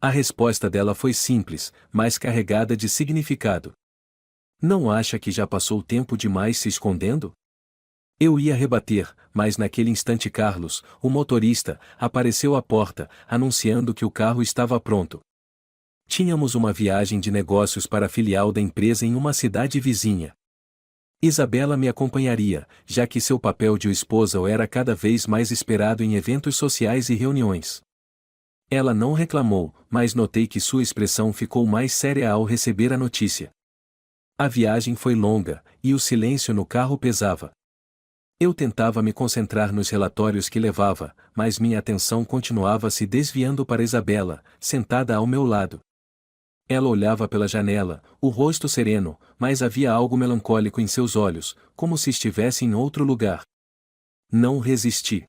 A resposta dela foi simples, mas carregada de significado. Não acha que já passou tempo demais se escondendo? Eu ia rebater, mas naquele instante Carlos, o motorista, apareceu à porta, anunciando que o carro estava pronto. Tínhamos uma viagem de negócios para a filial da empresa em uma cidade vizinha. Isabela me acompanharia, já que seu papel de esposa era cada vez mais esperado em eventos sociais e reuniões. Ela não reclamou, mas notei que sua expressão ficou mais séria ao receber a notícia. A viagem foi longa, e o silêncio no carro pesava. Eu tentava me concentrar nos relatórios que levava, mas minha atenção continuava se desviando para Isabela, sentada ao meu lado. Ela olhava pela janela, o rosto sereno, mas havia algo melancólico em seus olhos, como se estivesse em outro lugar. Não resisti.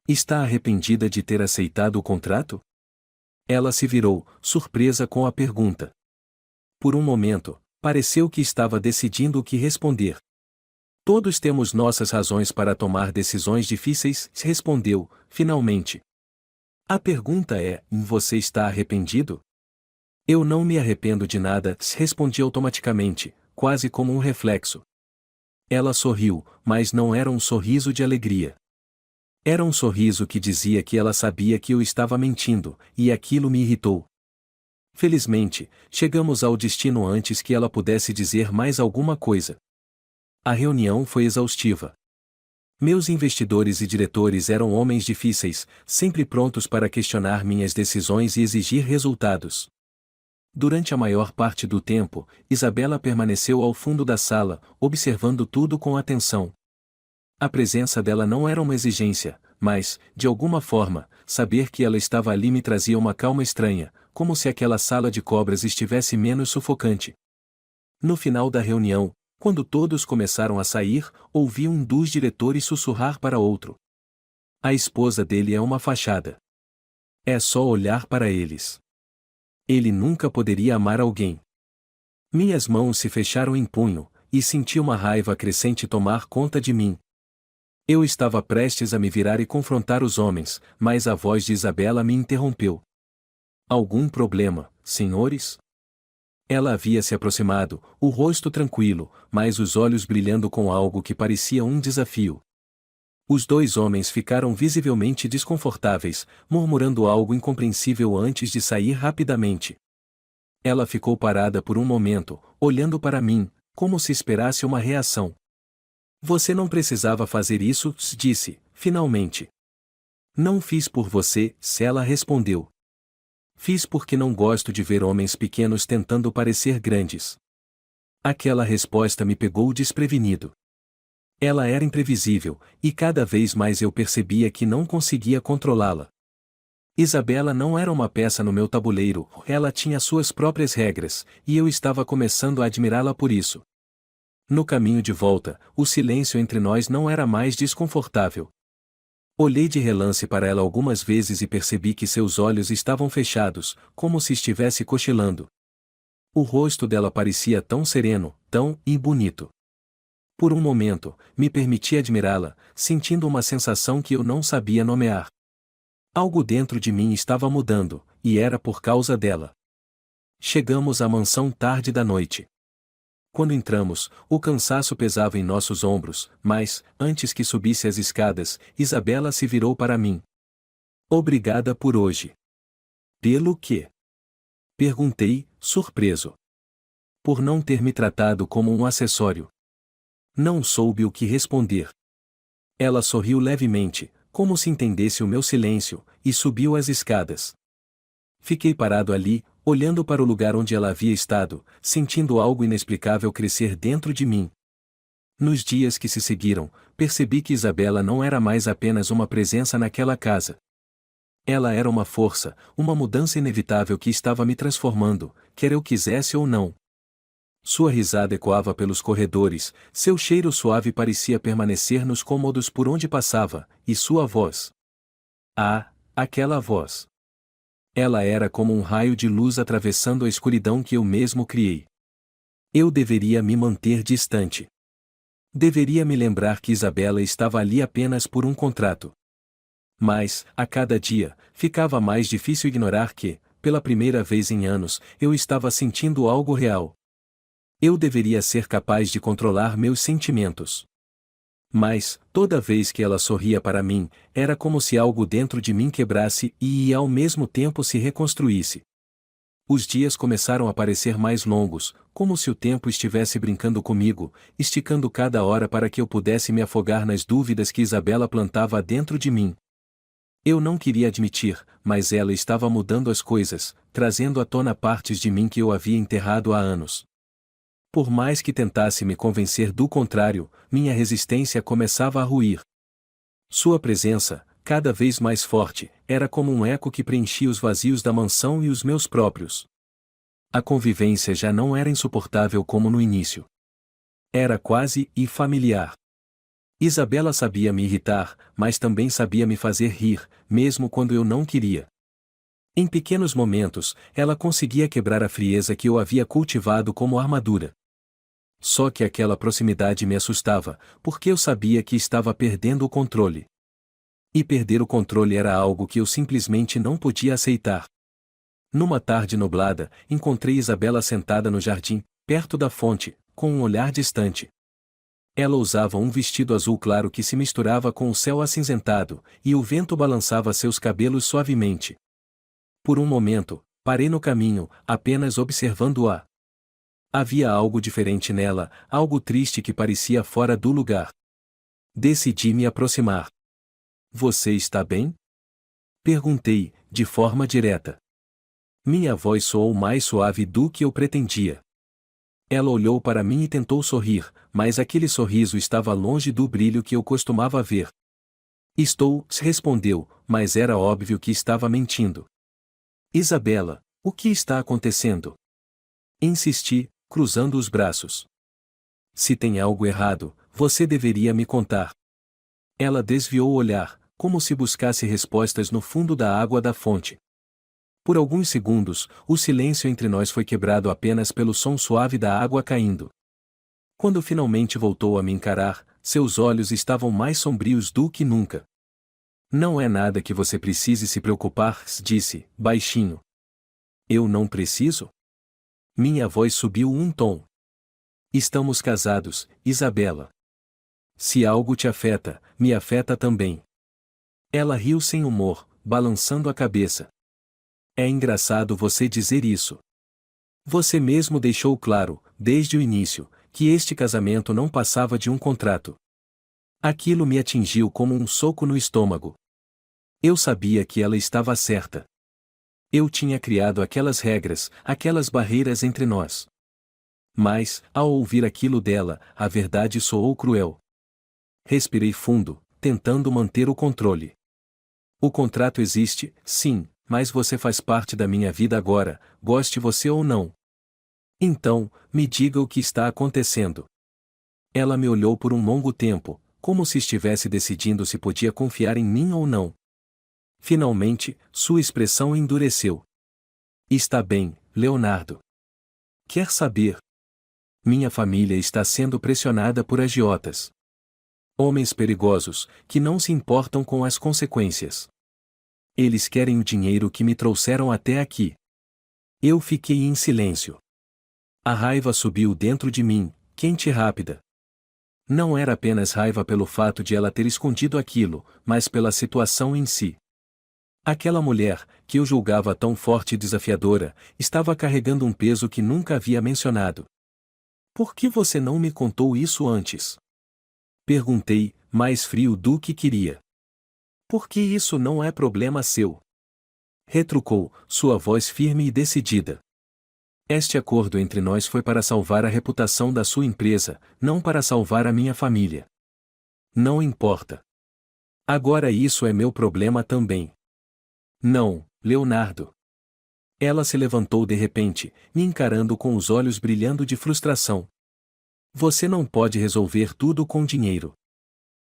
Está arrependida de ter aceitado o contrato? Ela se virou, surpresa com a pergunta. Por um momento, pareceu que estava decidindo o que responder. Todos temos nossas razões para tomar decisões difíceis, respondeu, finalmente. A pergunta é: você está arrependido? Eu não me arrependo de nada, respondi automaticamente, quase como um reflexo. Ela sorriu, mas não era um sorriso de alegria. Era um sorriso que dizia que ela sabia que eu estava mentindo, e aquilo me irritou. Felizmente, chegamos ao destino antes que ela pudesse dizer mais alguma coisa. A reunião foi exaustiva. Meus investidores e diretores eram homens difíceis, sempre prontos para questionar minhas decisões e exigir resultados. Durante a maior parte do tempo, Isabela permaneceu ao fundo da sala, observando tudo com atenção. A presença dela não era uma exigência, mas, de alguma forma, saber que ela estava ali me trazia uma calma estranha, como se aquela sala de cobras estivesse menos sufocante. No final da reunião, quando todos começaram a sair, ouvi um dos diretores sussurrar para outro. A esposa dele é uma fachada. É só olhar para eles. Ele nunca poderia amar alguém. Minhas mãos se fecharam em punho, e senti uma raiva crescente tomar conta de mim. Eu estava prestes a me virar e confrontar os homens, mas a voz de Isabela me interrompeu. Algum problema, senhores? Ela havia se aproximado, o rosto tranquilo, mas os olhos brilhando com algo que parecia um desafio. Os dois homens ficaram visivelmente desconfortáveis, murmurando algo incompreensível antes de sair rapidamente. Ela ficou parada por um momento, olhando para mim, como se esperasse uma reação. Você não precisava fazer isso, disse, finalmente. Não fiz por você, ela respondeu. Fiz porque não gosto de ver homens pequenos tentando parecer grandes. Aquela resposta me pegou desprevenido. Ela era imprevisível, e cada vez mais eu percebia que não conseguia controlá-la. Isabela não era uma peça no meu tabuleiro, ela tinha suas próprias regras, e eu estava começando a admirá-la por isso. No caminho de volta, o silêncio entre nós não era mais desconfortável. Olhei de relance para ela algumas vezes e percebi que seus olhos estavam fechados, como se estivesse cochilando. O rosto dela parecia tão sereno, tão bonito. Por um momento, me permiti admirá-la, sentindo uma sensação que eu não sabia nomear. Algo dentro de mim estava mudando, e era por causa dela. Chegamos à mansão tarde da noite. Quando entramos, o cansaço pesava em nossos ombros, mas, antes que subisse as escadas, Isabela se virou para mim. Obrigada por hoje. Pelo quê? Perguntei, surpreso. Por não ter me tratado como um acessório. Não soube o que responder. Ela sorriu levemente, como se entendesse o meu silêncio, e subiu as escadas. Fiquei parado ali, olhando para o lugar onde ela havia estado, sentindo algo inexplicável crescer dentro de mim. Nos dias que se seguiram, percebi que Isabela não era mais apenas uma presença naquela casa. Ela era uma força, uma mudança inevitável que estava me transformando, quer eu quisesse ou não. Sua risada ecoava pelos corredores, seu cheiro suave parecia permanecer nos cômodos por onde passava, e sua voz. Ah, aquela voz. Ela era como um raio de luz atravessando a escuridão que eu mesmo criei. Eu deveria me manter distante. Deveria me lembrar que Isabela estava ali apenas por um contrato. Mas, a cada dia, ficava mais difícil ignorar que, pela primeira vez em anos, eu estava sentindo algo real. Eu deveria ser capaz de controlar meus sentimentos. Mas, toda vez que ela sorria para mim, era como se algo dentro de mim quebrasse e ao mesmo tempo se reconstruísse. Os dias começaram a parecer mais longos, como se o tempo estivesse brincando comigo, esticando cada hora para que eu pudesse me afogar nas dúvidas que Isabela plantava dentro de mim. Eu não queria admitir, mas ela estava mudando as coisas, trazendo à tona partes de mim que eu havia enterrado há anos. Por mais que tentasse me convencer do contrário, minha resistência começava a ruir. Sua presença, cada vez mais forte, era como um eco que preenchia os vazios da mansão e os meus próprios. A convivência já não era insuportável como no início. Era quase familiar. Isabela sabia me irritar, mas também sabia me fazer rir, mesmo quando eu não queria. Em pequenos momentos, ela conseguia quebrar a frieza que eu havia cultivado como armadura. Só que aquela proximidade me assustava, porque eu sabia que estava perdendo o controle. E perder o controle era algo que eu simplesmente não podia aceitar. Numa tarde nublada, encontrei Isabela sentada no jardim, perto da fonte, com um olhar distante. Ela usava um vestido azul claro que se misturava com o céu acinzentado, e o vento balançava seus cabelos suavemente. Por um momento, parei no caminho, apenas observando-a. Havia algo diferente nela, algo triste que parecia fora do lugar. Decidi me aproximar. Você está bem? Perguntei, de forma direta. Minha voz soou mais suave do que eu pretendia. Ela olhou para mim e tentou sorrir, mas aquele sorriso estava longe do brilho que eu costumava ver. Estou, respondeu, mas era óbvio que estava mentindo. Isabela, o que está acontecendo? Insisti, cruzando os braços. Se tem algo errado, você deveria me contar. Ela desviou o olhar, como se buscasse respostas no fundo da água da fonte. Por alguns segundos, o silêncio entre nós foi quebrado apenas pelo som suave da água caindo. Quando finalmente voltou a me encarar, seus olhos estavam mais sombrios do que nunca. Não é nada que você precise se preocupar, disse, baixinho. Eu não preciso? Minha voz subiu um tom. Estamos casados, Isabela. Se algo te afeta, me afeta também. Ela riu sem humor, balançando a cabeça. É engraçado você dizer isso. Você mesmo deixou claro, desde o início, que este casamento não passava de um contrato. Aquilo me atingiu como um soco no estômago. Eu sabia que ela estava certa. Eu tinha criado aquelas regras, aquelas barreiras entre nós. Mas, ao ouvir aquilo dela, a verdade soou cruel. Respirei fundo, tentando manter o controle. O contrato existe, sim, mas você faz parte da minha vida agora, goste você ou não. Então, me diga o que está acontecendo. Ela me olhou por um longo tempo, como se estivesse decidindo se podia confiar em mim ou não. Finalmente, sua expressão endureceu. Está bem, Leonardo. Quer saber? Minha família está sendo pressionada por agiotas. Homens perigosos, que não se importam com as consequências. Eles querem o dinheiro que me trouxeram até aqui. Eu fiquei em silêncio. A raiva subiu dentro de mim, quente e rápida. Não era apenas raiva pelo fato de ela ter escondido aquilo, mas pela situação em si. Aquela mulher, que eu julgava tão forte e desafiadora, estava carregando um peso que nunca havia mencionado. Por que você não me contou isso antes? Perguntei, mais frio do que queria. Porque isso não é problema seu. Retrucou, sua voz firme e decidida. Este acordo entre nós foi para salvar a reputação da sua empresa, não para salvar a minha família. Não importa. Agora isso é meu problema também. Não, Leonardo. Ela se levantou de repente, me encarando com os olhos brilhando de frustração. Você não pode resolver tudo com dinheiro.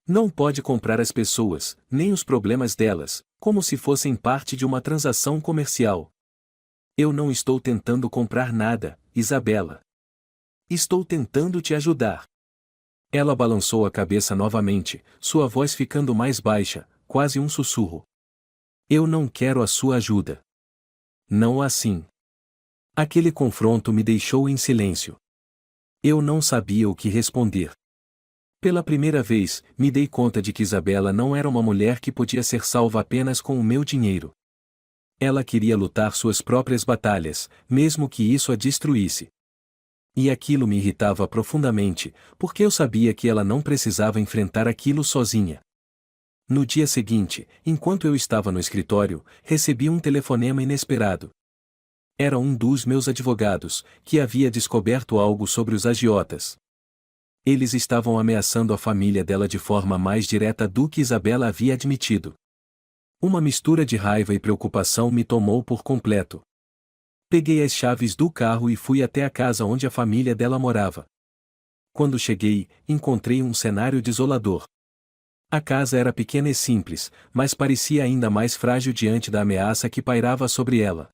Não pode comprar as pessoas, nem os problemas delas, como se fossem parte de uma transação comercial. Eu não estou tentando comprar nada, Isabela. Estou tentando te ajudar. Ela balançou a cabeça novamente, sua voz ficando mais baixa, quase um sussurro. Eu não quero a sua ajuda. Não assim. Aquele confronto me deixou em silêncio. Eu não sabia o que responder. Pela primeira vez, me dei conta de que Isabela não era uma mulher que podia ser salva apenas com o meu dinheiro. Ela queria lutar suas próprias batalhas, mesmo que isso a destruísse. E aquilo me irritava profundamente, porque eu sabia que ela não precisava enfrentar aquilo sozinha. No dia seguinte, enquanto eu estava no escritório, recebi um telefonema inesperado. Era um dos meus advogados, que havia descoberto algo sobre os agiotas. Eles estavam ameaçando a família dela de forma mais direta do que Isabela havia admitido. Uma mistura de raiva e preocupação me tomou por completo. Peguei as chaves do carro e fui até a casa onde a família dela morava. Quando cheguei, encontrei um cenário desolador. A casa era pequena e simples, mas parecia ainda mais frágil diante da ameaça que pairava sobre ela.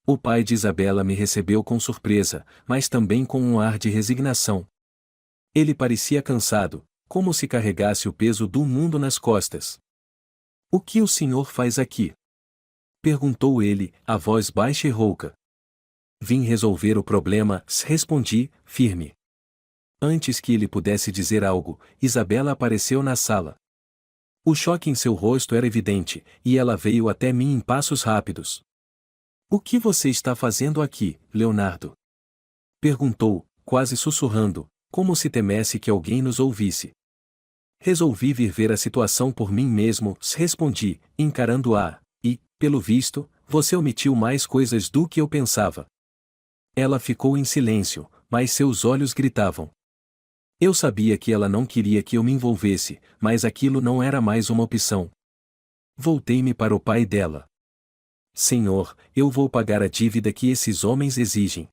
O pai de Isabela me recebeu com surpresa, mas também com um ar de resignação. Ele parecia cansado, como se carregasse o peso do mundo nas costas. O que o senhor faz aqui? Perguntou ele, a voz baixa e rouca. Vim resolver o problema, respondi, firme. Antes que ele pudesse dizer algo, Isabela apareceu na sala. O choque em seu rosto era evidente, e ela veio até mim em passos rápidos. O que você está fazendo aqui, Leonardo? Perguntou, quase sussurrando, como se temesse que alguém nos ouvisse. Resolvi vir ver a situação por mim mesmo, respondi, encarando-a, e, pelo visto, você omitiu mais coisas do que eu pensava. Ela ficou em silêncio, mas seus olhos gritavam. Eu sabia que ela não queria que eu me envolvesse, mas aquilo não era mais uma opção. Voltei-me para o pai dela. Senhor, eu vou pagar a dívida que esses homens exigem.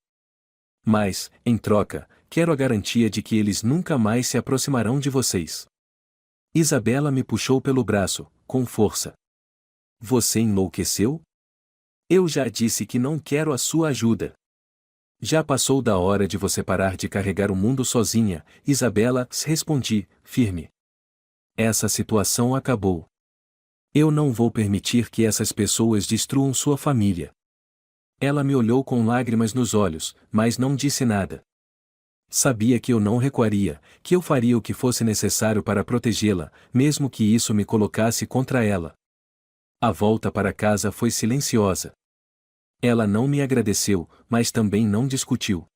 Mas, em troca, quero a garantia de que eles nunca mais se aproximarão de vocês. Isabela me puxou pelo braço, com força. Você enlouqueceu? Eu já disse que não quero a sua ajuda. Já passou da hora de você parar de carregar o mundo sozinha, Isabela, respondi, firme. Essa situação acabou. Eu não vou permitir que essas pessoas destruam sua família. Ela me olhou com lágrimas nos olhos, mas não disse nada. Sabia que eu não recuaria, que eu faria o que fosse necessário para protegê-la, mesmo que isso me colocasse contra ela. A volta para casa foi silenciosa. Ela não me agradeceu, mas também não discutiu.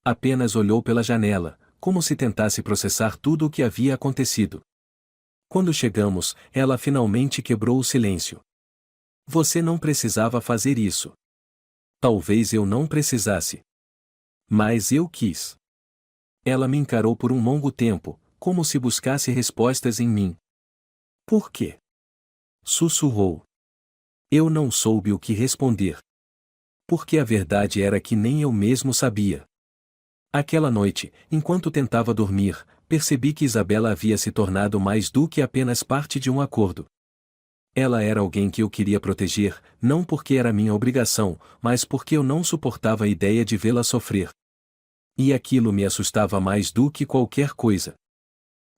Apenas olhou pela janela, como se tentasse processar tudo o que havia acontecido. Quando chegamos, ela finalmente quebrou o silêncio. Você não precisava fazer isso. Talvez eu não precisasse. Mas eu quis. Ela me encarou por um longo tempo, como se buscasse respostas em mim. Por quê? Sussurrou. Eu não soube o que responder. Porque a verdade era que nem eu mesmo sabia. Aquela noite, enquanto tentava dormir, percebi que Isabela havia se tornado mais do que apenas parte de um acordo. Ela era alguém que eu queria proteger, não porque era minha obrigação, mas porque eu não suportava a ideia de vê-la sofrer. E aquilo me assustava mais do que qualquer coisa.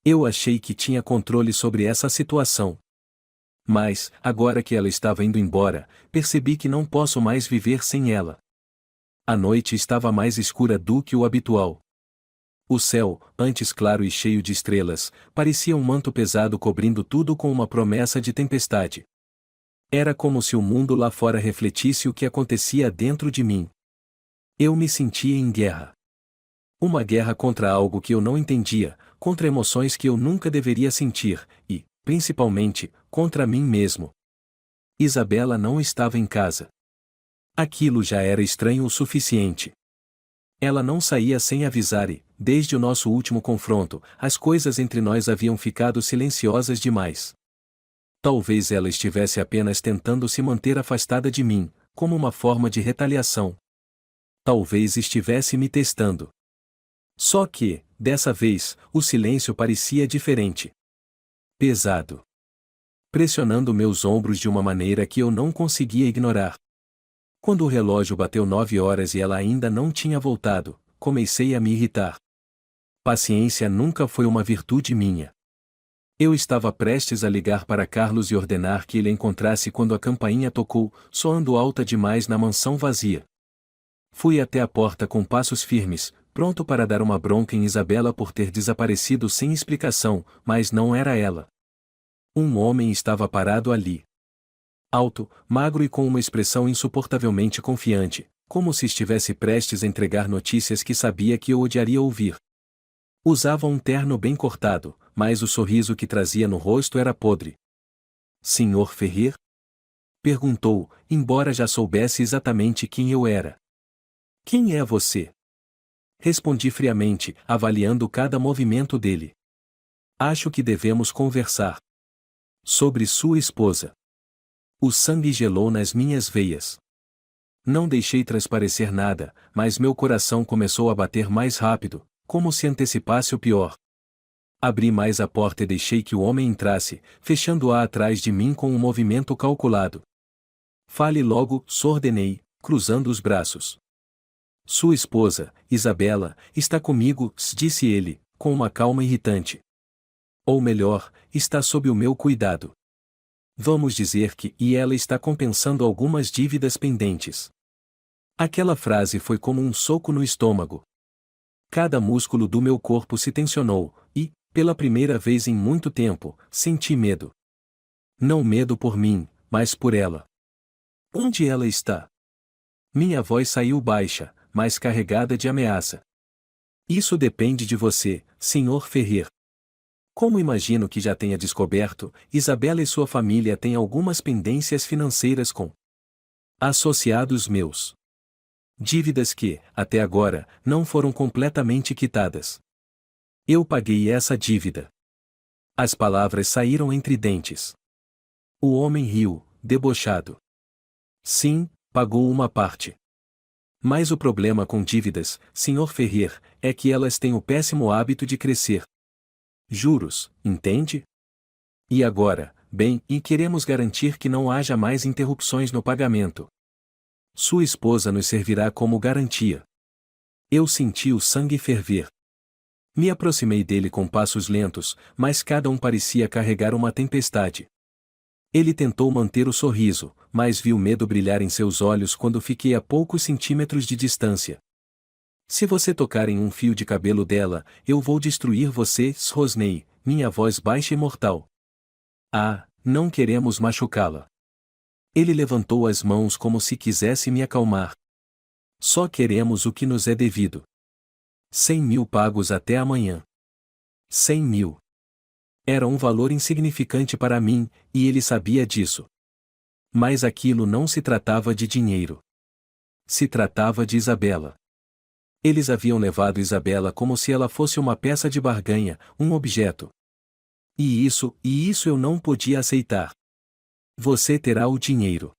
Eu achei que tinha controle sobre essa situação. Mas, agora que ela estava indo embora, percebi que não posso mais viver sem ela. A noite estava mais escura do que o habitual. O céu, antes claro e cheio de estrelas, parecia um manto pesado cobrindo tudo com uma promessa de tempestade. Era como se o mundo lá fora refletisse o que acontecia dentro de mim. Eu me sentia em guerra. Uma guerra contra algo que eu não entendia, contra emoções que eu nunca deveria sentir, e, principalmente, contra mim mesmo. Isabela não estava em casa. Aquilo já era estranho o suficiente. Ela não saía sem avisar e, desde o nosso último confronto, as coisas entre nós haviam ficado silenciosas demais. Talvez ela estivesse apenas tentando se manter afastada de mim, como uma forma de retaliação. Talvez estivesse me testando. Só que, dessa vez, o silêncio parecia diferente. Pesado. Pressionando meus ombros de uma maneira que eu não conseguia ignorar. Quando o relógio bateu 9 horas e ela ainda não tinha voltado, comecei a me irritar. Paciência nunca foi uma virtude minha. Eu estava prestes a ligar para Carlos e ordenar que ele a encontrasse quando a campainha tocou, soando alta demais na mansão vazia. Fui até a porta com passos firmes, pronto para dar uma bronca em Isabela por ter desaparecido sem explicação, mas não era ela. Um homem estava parado ali. Alto, magro e com uma expressão insuportavelmente confiante, como se estivesse prestes a entregar notícias que sabia que eu odiaria ouvir. Usava um terno bem cortado, mas o sorriso que trazia no rosto era podre. Senhor Ferrer? Perguntou, embora já soubesse exatamente quem eu era. Quem é você? Respondi friamente, avaliando cada movimento dele. Acho que devemos conversar. Sobre sua esposa. O sangue gelou nas minhas veias. Não deixei transparecer nada, mas meu coração começou a bater mais rápido, como se antecipasse o pior. Abri mais a porta e deixei que o homem entrasse, fechando-a atrás de mim com um movimento calculado. Fale logo, ordenei, cruzando os braços. Sua esposa, Isabela, está comigo, disse ele, com uma calma irritante. Ou melhor, está sob o meu cuidado. Vamos dizer que ela está compensando algumas dívidas pendentes. Aquela frase foi como um soco no estômago. Cada músculo do meu corpo se tensionou, e, pela primeira vez em muito tempo, senti medo. Não medo por mim, mas por ela. Onde ela está? Minha voz saiu baixa, mas carregada de ameaça. Isso depende de você, Sr. Ferrer. Como imagino que já tenha descoberto, Isabela e sua família têm algumas pendências financeiras com associados meus. Dívidas que, até agora, não foram completamente quitadas. Eu paguei essa dívida. As palavras saíram entre dentes. O homem riu, debochado. Sim, pagou uma parte. Mas o problema com dívidas, Sr. Ferrer, é que elas têm o péssimo hábito de crescer. Juros, entende? E agora, bem, e queremos garantir que não haja mais interrupções no pagamento. Sua esposa nos servirá como garantia. Eu senti o sangue ferver. Me aproximei dele com passos lentos, mas cada um parecia carregar uma tempestade. Ele tentou manter o sorriso, mas vi o medo brilhar em seus olhos quando fiquei a poucos centímetros de distância. Se você tocar em um fio de cabelo dela, eu vou destruir você, rosnei, minha voz baixa e mortal. Ah, não queremos machucá-la. Ele levantou as mãos como se quisesse me acalmar. Só queremos o que nos é devido. 100.000 pagos até amanhã. 100.000. Era um valor insignificante para mim, e ele sabia disso. Mas aquilo não se tratava de dinheiro. Se tratava de Isabela. Eles haviam levado Isabela como se ela fosse uma peça de barganha, um objeto. E isso eu não podia aceitar. Você terá o dinheiro.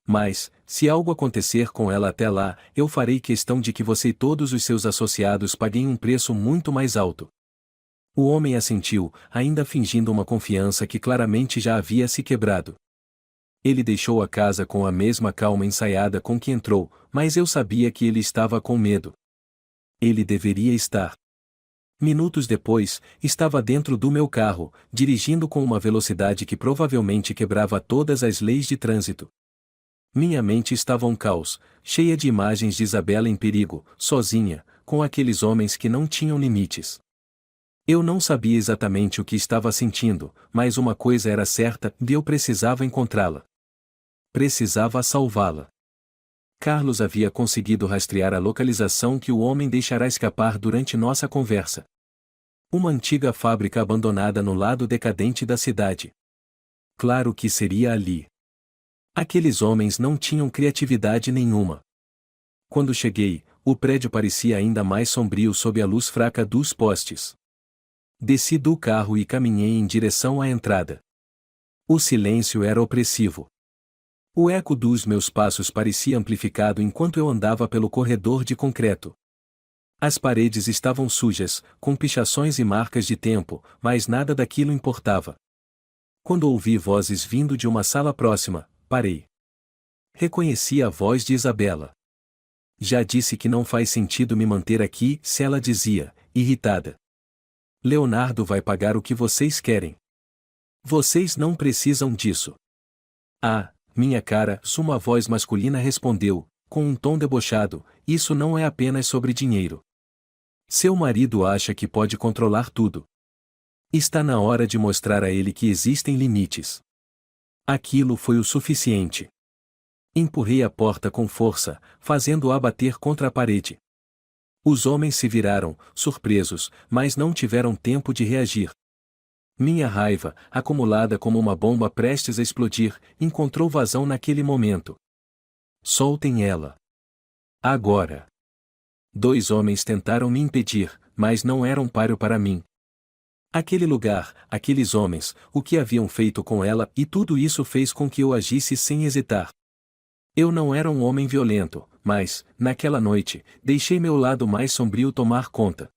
Mas, se algo acontecer com ela até lá, eu farei questão de que você e todos os seus associados paguem um preço muito mais alto. O homem assentiu, ainda fingindo uma confiança que claramente já havia se quebrado. Ele deixou a casa com a mesma calma ensaiada com que entrou, mas eu sabia que ele estava com medo. Ele deveria estar. Minutos depois, estava dentro do meu carro, dirigindo com uma velocidade que provavelmente quebrava todas as leis de trânsito. Minha mente estava um caos, cheia de imagens de Isabela em perigo, sozinha, com aqueles homens que não tinham limites. Eu não sabia exatamente o que estava sentindo, mas uma coisa era certa, eu precisava encontrá-la. precisava salvá-la. Carlos havia conseguido rastrear a localização que o homem deixará escapar durante nossa conversa. Uma antiga fábrica abandonada no lado decadente da cidade. Claro que seria ali. Aqueles homens não tinham criatividade nenhuma. Quando cheguei, o prédio parecia ainda mais sombrio sob a luz fraca dos postes. Desci do carro e caminhei em direção à entrada. O silêncio era opressivo. O eco dos meus passos parecia amplificado enquanto eu andava pelo corredor de concreto. As paredes estavam sujas, com pichações e marcas de tempo, mas nada daquilo importava. Quando ouvi vozes vindo de uma sala próxima, parei. Reconheci a voz de Isabela. Já disse que não faz sentido me manter aqui, se ela dizia, irritada. Leonardo vai pagar o que vocês querem. Vocês não precisam disso. Ah, minha cara, uma voz masculina respondeu, com um tom debochado, isso não é apenas sobre dinheiro. Seu marido acha que pode controlar tudo. Está na hora de mostrar a ele que existem limites. Aquilo foi o suficiente. Empurrei a porta com força, fazendo-a bater contra a parede. Os homens se viraram, surpresos, mas não tiveram tempo de reagir. Minha raiva, acumulada como uma bomba prestes a explodir, encontrou vazão naquele momento. Soltem ela. Agora. 2 homens tentaram me impedir, mas não eram páreo para mim. Aquele lugar, aqueles homens, o que haviam feito com ela, e tudo isso fez com que eu agisse sem hesitar. Eu não era um homem violento, mas, naquela noite, deixei meu lado mais sombrio tomar conta.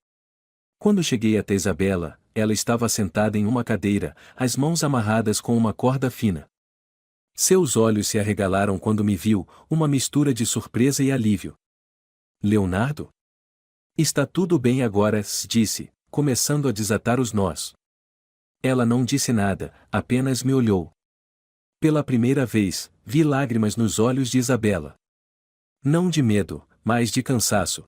Quando cheguei até Isabela, ela estava sentada em uma cadeira, as mãos amarradas com uma corda fina. Seus olhos se arregalaram quando me viu, uma mistura de surpresa e alívio. Leonardo? Está tudo bem agora, disse, começando a desatar os nós. Ela não disse nada, apenas me olhou. Pela primeira vez, vi lágrimas nos olhos de Isabela. Não de medo, mas de cansaço.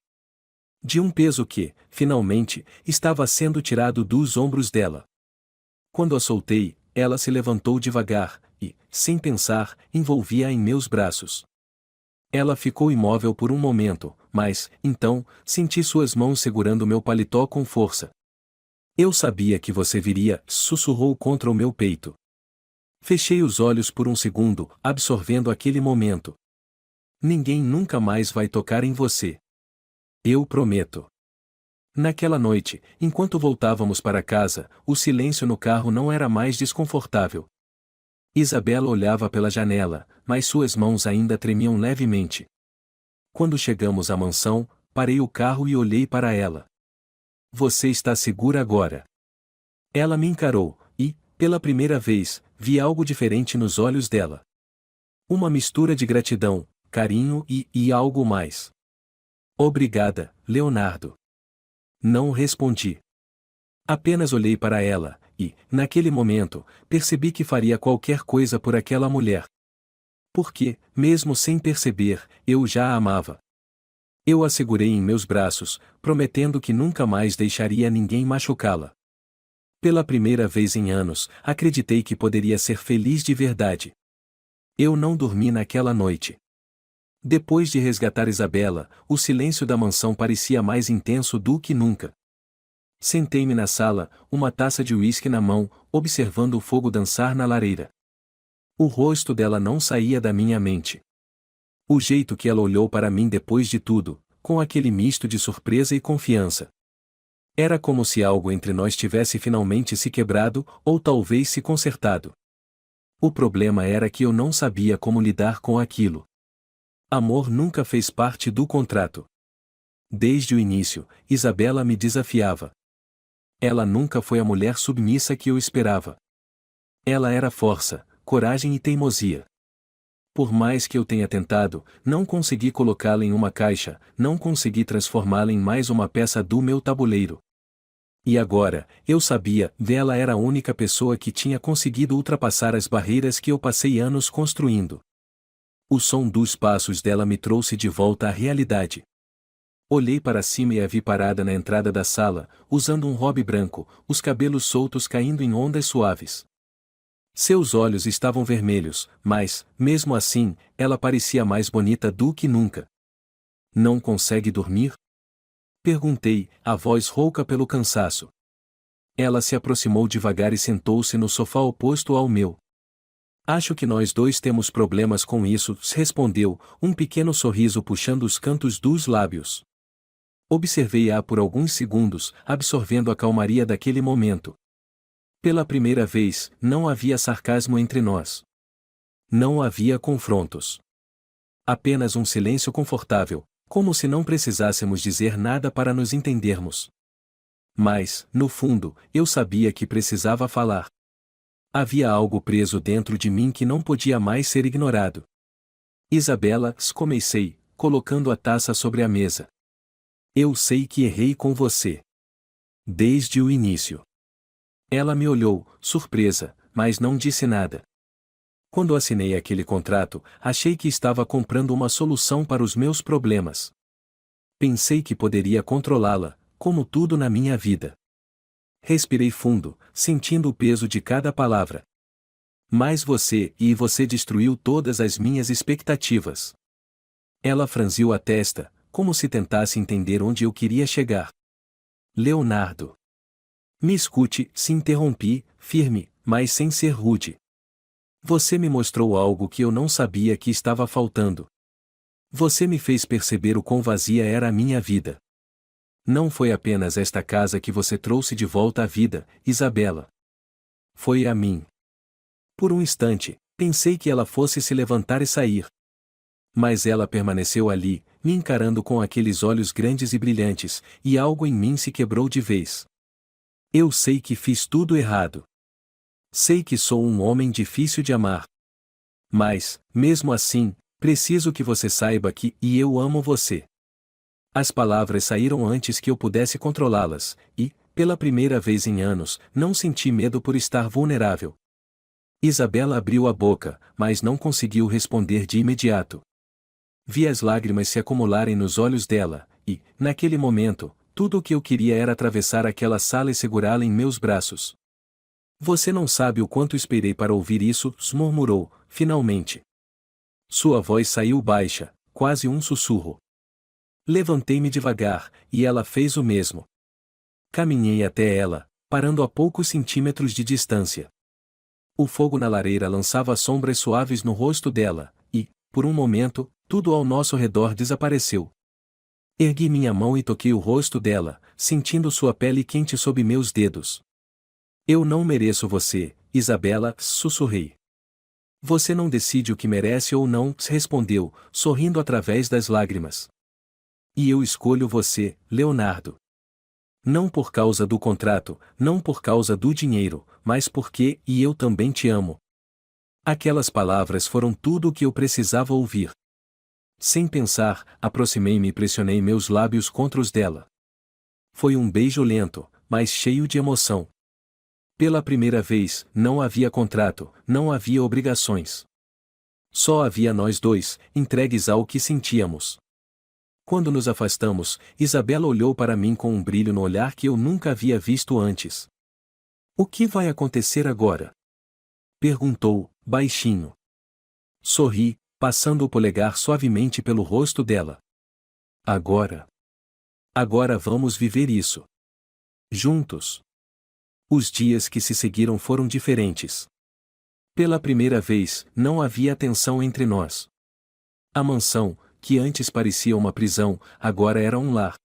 De um peso que, finalmente, estava sendo tirado dos ombros dela. Quando a soltei, ela se levantou devagar, e, sem pensar, envolvi-a em meus braços. Ela ficou imóvel por um momento, mas, então, senti suas mãos segurando meu paletó com força. Eu sabia que você viria, sussurrou contra o meu peito. Fechei os olhos por um segundo, absorvendo aquele momento. Ninguém nunca mais vai tocar em você. Eu prometo. Naquela noite, enquanto voltávamos para casa, o silêncio no carro não era mais desconfortável. Isabela olhava pela janela, mas suas mãos ainda tremiam levemente. Quando chegamos à mansão, parei o carro e olhei para ela. Você está segura agora? Ela me encarou, e, pela primeira vez, vi algo diferente nos olhos dela. Uma mistura de gratidão, carinho e algo mais. Obrigada, Leonardo. Não respondi. Apenas olhei para ela, e, naquele momento, percebi que faria qualquer coisa por aquela mulher. Porque, mesmo sem perceber, eu já a amava. Eu a segurei em meus braços, prometendo que nunca mais deixaria ninguém machucá-la. Pela primeira vez em anos, acreditei que poderia ser feliz de verdade. Eu não dormi naquela noite. Depois de resgatar Isabela, o silêncio da mansão parecia mais intenso do que nunca. Sentei-me na sala, uma taça de uísque na mão, observando o fogo dançar na lareira. O rosto dela não saía da minha mente. O jeito que ela olhou para mim depois de tudo, com aquele misto de surpresa e confiança. Era como se algo entre nós tivesse finalmente se quebrado, ou talvez se consertado. O problema era que eu não sabia como lidar com aquilo. Amor nunca fez parte do contrato. Desde o início, Isabela me desafiava. Ela nunca foi a mulher submissa que eu esperava. Ela era força, coragem e teimosia. Por mais que eu tenha tentado, não consegui colocá-la em uma caixa, não consegui transformá-la em mais uma peça do meu tabuleiro. E agora, eu sabia, ela era a única pessoa que tinha conseguido ultrapassar as barreiras que eu passei anos construindo. O som dos passos dela me trouxe de volta à realidade. Olhei para cima e a vi parada na entrada da sala, usando um robe branco, os cabelos soltos caindo em ondas suaves. Seus olhos estavam vermelhos, mas, mesmo assim, ela parecia mais bonita do que nunca. Não consegue dormir? Perguntei, a voz rouca pelo cansaço. Ela se aproximou devagar e sentou-se no sofá oposto ao meu. Acho que nós dois temos problemas com isso, respondeu, um pequeno sorriso puxando os cantos dos lábios. Observei-a por alguns segundos, absorvendo a calmaria daquele momento. Pela primeira vez, não havia sarcasmo entre nós. Não havia confrontos. Apenas um silêncio confortável, como se não precisássemos dizer nada para nos entendermos. Mas, no fundo, eu sabia que precisava falar. Havia algo preso dentro de mim que não podia mais ser ignorado. Isabela, comecei, colocando a taça sobre a mesa. Eu sei que errei com você. Desde o início. Ela me olhou, surpresa, mas não disse nada. Quando assinei aquele contrato, achei que estava comprando uma solução para os meus problemas. Pensei que poderia controlá-la, como tudo na minha vida. Respirei fundo, sentindo o peso de cada palavra. Mas você destruiu todas as minhas expectativas. Ela franziu a testa, como se tentasse entender onde eu queria chegar. Leonardo. Me escute, se interrompi, firme, mas sem ser rude. Você me mostrou algo que eu não sabia que estava faltando. Você me fez perceber o quão vazia era a minha vida. Não foi apenas esta casa que você trouxe de volta à vida, Isabela. Foi a mim. Por um instante, pensei que ela fosse se levantar e sair. Mas ela permaneceu ali, me encarando com aqueles olhos grandes e brilhantes, e algo em mim se quebrou de vez. Eu sei que fiz tudo errado. Sei que sou um homem difícil de amar. Mas, mesmo assim, preciso que você saiba que eu amo você. As palavras saíram antes que eu pudesse controlá-las, e, pela primeira vez em anos, não senti medo por estar vulnerável. Isabela abriu a boca, mas não conseguiu responder de imediato. Vi as lágrimas se acumularem nos olhos dela, e, naquele momento, tudo o que eu queria era atravessar aquela sala e segurá-la em meus braços. Você não sabe o quanto esperei para ouvir isso, murmurou, finalmente. Sua voz saiu baixa, quase um sussurro. Levantei-me devagar, e ela fez o mesmo. Caminhei até ela, parando a poucos centímetros de distância. O fogo na lareira lançava sombras suaves no rosto dela, e, por um momento, tudo ao nosso redor desapareceu. Ergui minha mão e toquei o rosto dela, sentindo sua pele quente sob meus dedos. Eu não mereço você, Isabela, sussurrei. Você não decide o que merece ou não, respondeu, sorrindo através das lágrimas. E eu escolho você, Leonardo. Não por causa do contrato, não por causa do dinheiro, mas porque eu também te amo. Aquelas palavras foram tudo o que eu precisava ouvir. Sem pensar, aproximei-me e pressionei meus lábios contra os dela. Foi um beijo lento, mas cheio de emoção. Pela primeira vez, não havia contrato, não havia obrigações. Só havia nós dois, entregues ao que sentíamos. Quando nos afastamos, Isabela olhou para mim com um brilho no olhar que eu nunca havia visto antes. O que vai acontecer agora? Perguntou, baixinho. Sorri, passando o polegar suavemente pelo rosto dela. Agora. Agora vamos viver isso. Juntos. Os dias que se seguiram foram diferentes. Pela primeira vez, não havia tensão entre nós. A mansão, que antes parecia uma prisão, agora era um lar.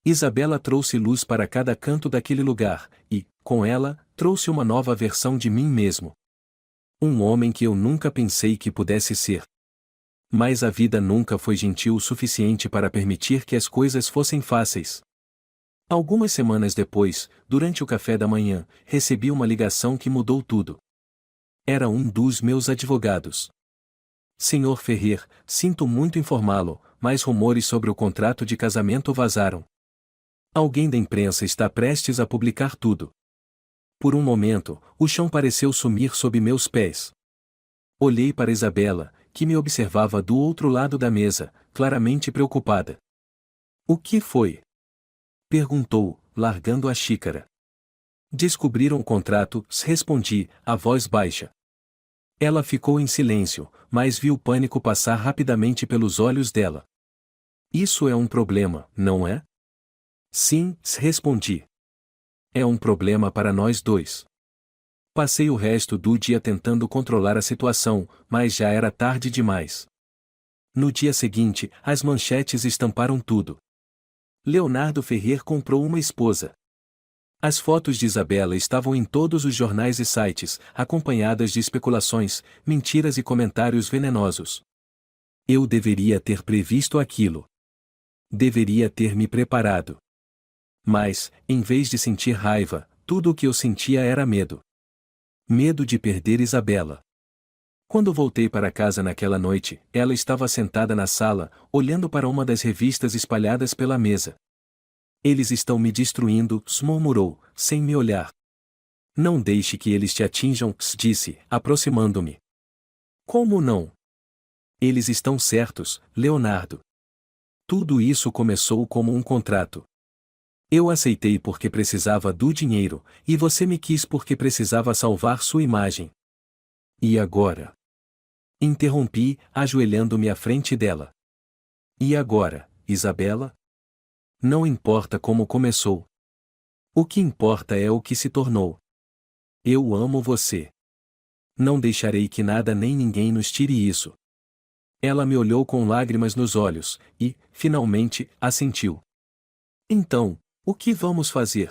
Isabela trouxe luz para cada canto daquele lugar, e, com ela, trouxe uma nova versão de mim mesmo. Um homem que eu nunca pensei que pudesse ser. Mas a vida nunca foi gentil o suficiente para permitir que as coisas fossem fáceis. Algumas semanas depois, durante o café da manhã, recebi uma ligação que mudou tudo. Era um dos meus advogados. Senhor Ferrer, sinto muito informá-lo, mas rumores sobre o contrato de casamento vazaram. Alguém da imprensa está prestes a publicar tudo. Por um momento, o chão pareceu sumir sob meus pés. Olhei para Isabela, que me observava do outro lado da mesa, claramente preocupada. O que foi? Perguntou, largando a xícara. Descobriram o contrato, respondi, a voz baixa. Ela ficou em silêncio, mas vi o pânico passar rapidamente pelos olhos dela. Isso é um problema, não é? Sim, respondi. É um problema para nós dois. Passei o resto do dia tentando controlar a situação, mas já era tarde demais. No dia seguinte, as manchetes estamparam tudo. Leonardo Ferrer comprou uma esposa. As fotos de Isabela estavam em todos os jornais e sites, acompanhadas de especulações, mentiras e comentários venenosos. Eu deveria ter previsto aquilo. Deveria ter me preparado. Mas, em vez de sentir raiva, tudo o que eu sentia era medo. Medo de perder Isabela. Quando voltei para casa naquela noite, ela estava sentada na sala, olhando para uma das revistas espalhadas pela mesa. Eles estão me destruindo, murmurou, sem me olhar. Não deixe que eles te atinjam, disse, aproximando-me. Como não? Eles estão certos, Leonardo. Tudo isso começou como um contrato. Eu aceitei porque precisava do dinheiro, e você me quis porque precisava salvar sua imagem. E agora? Interrompi, ajoelhando-me à frente dela. E agora, Isabela? Não importa como começou. O que importa é o que se tornou. Eu amo você. Não deixarei que nada nem ninguém nos tire isso. Ela me olhou com lágrimas nos olhos, e, finalmente, assentiu. Então, o que vamos fazer?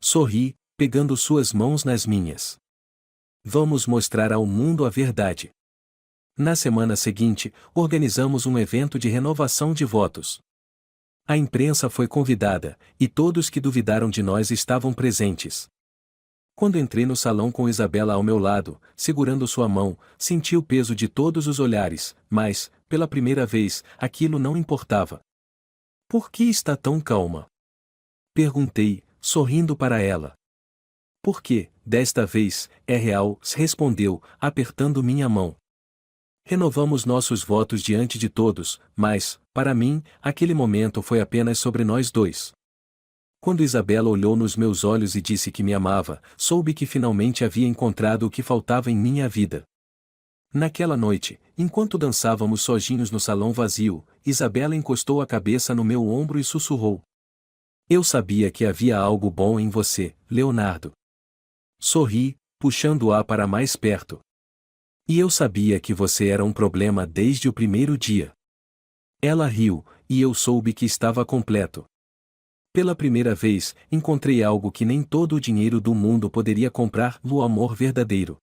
Sorri, pegando suas mãos nas minhas. Vamos mostrar ao mundo a verdade. Na semana seguinte, organizamos um evento de renovação de votos. A imprensa foi convidada, e todos que duvidaram de nós estavam presentes. Quando entrei no salão com Isabela ao meu lado, segurando sua mão, senti o peso de todos os olhares, mas, pela primeira vez, aquilo não importava. Por que está tão calma? Perguntei, sorrindo para ela. Porque, desta vez, é real, respondeu, apertando minha mão. Renovamos nossos votos diante de todos, mas, para mim, aquele momento foi apenas sobre nós dois. Quando Isabela olhou nos meus olhos e disse que me amava, soube que finalmente havia encontrado o que faltava em minha vida. Naquela noite, enquanto dançávamos sozinhos no salão vazio, Isabela encostou a cabeça no meu ombro e sussurrou. Eu sabia que havia algo bom em você, Leonardo. Sorri, puxando-a para mais perto. E eu sabia que você era um problema desde o primeiro dia. Ela riu, e eu soube que estava completo. Pela primeira vez, encontrei algo que nem todo o dinheiro do mundo poderia comprar, o amor verdadeiro.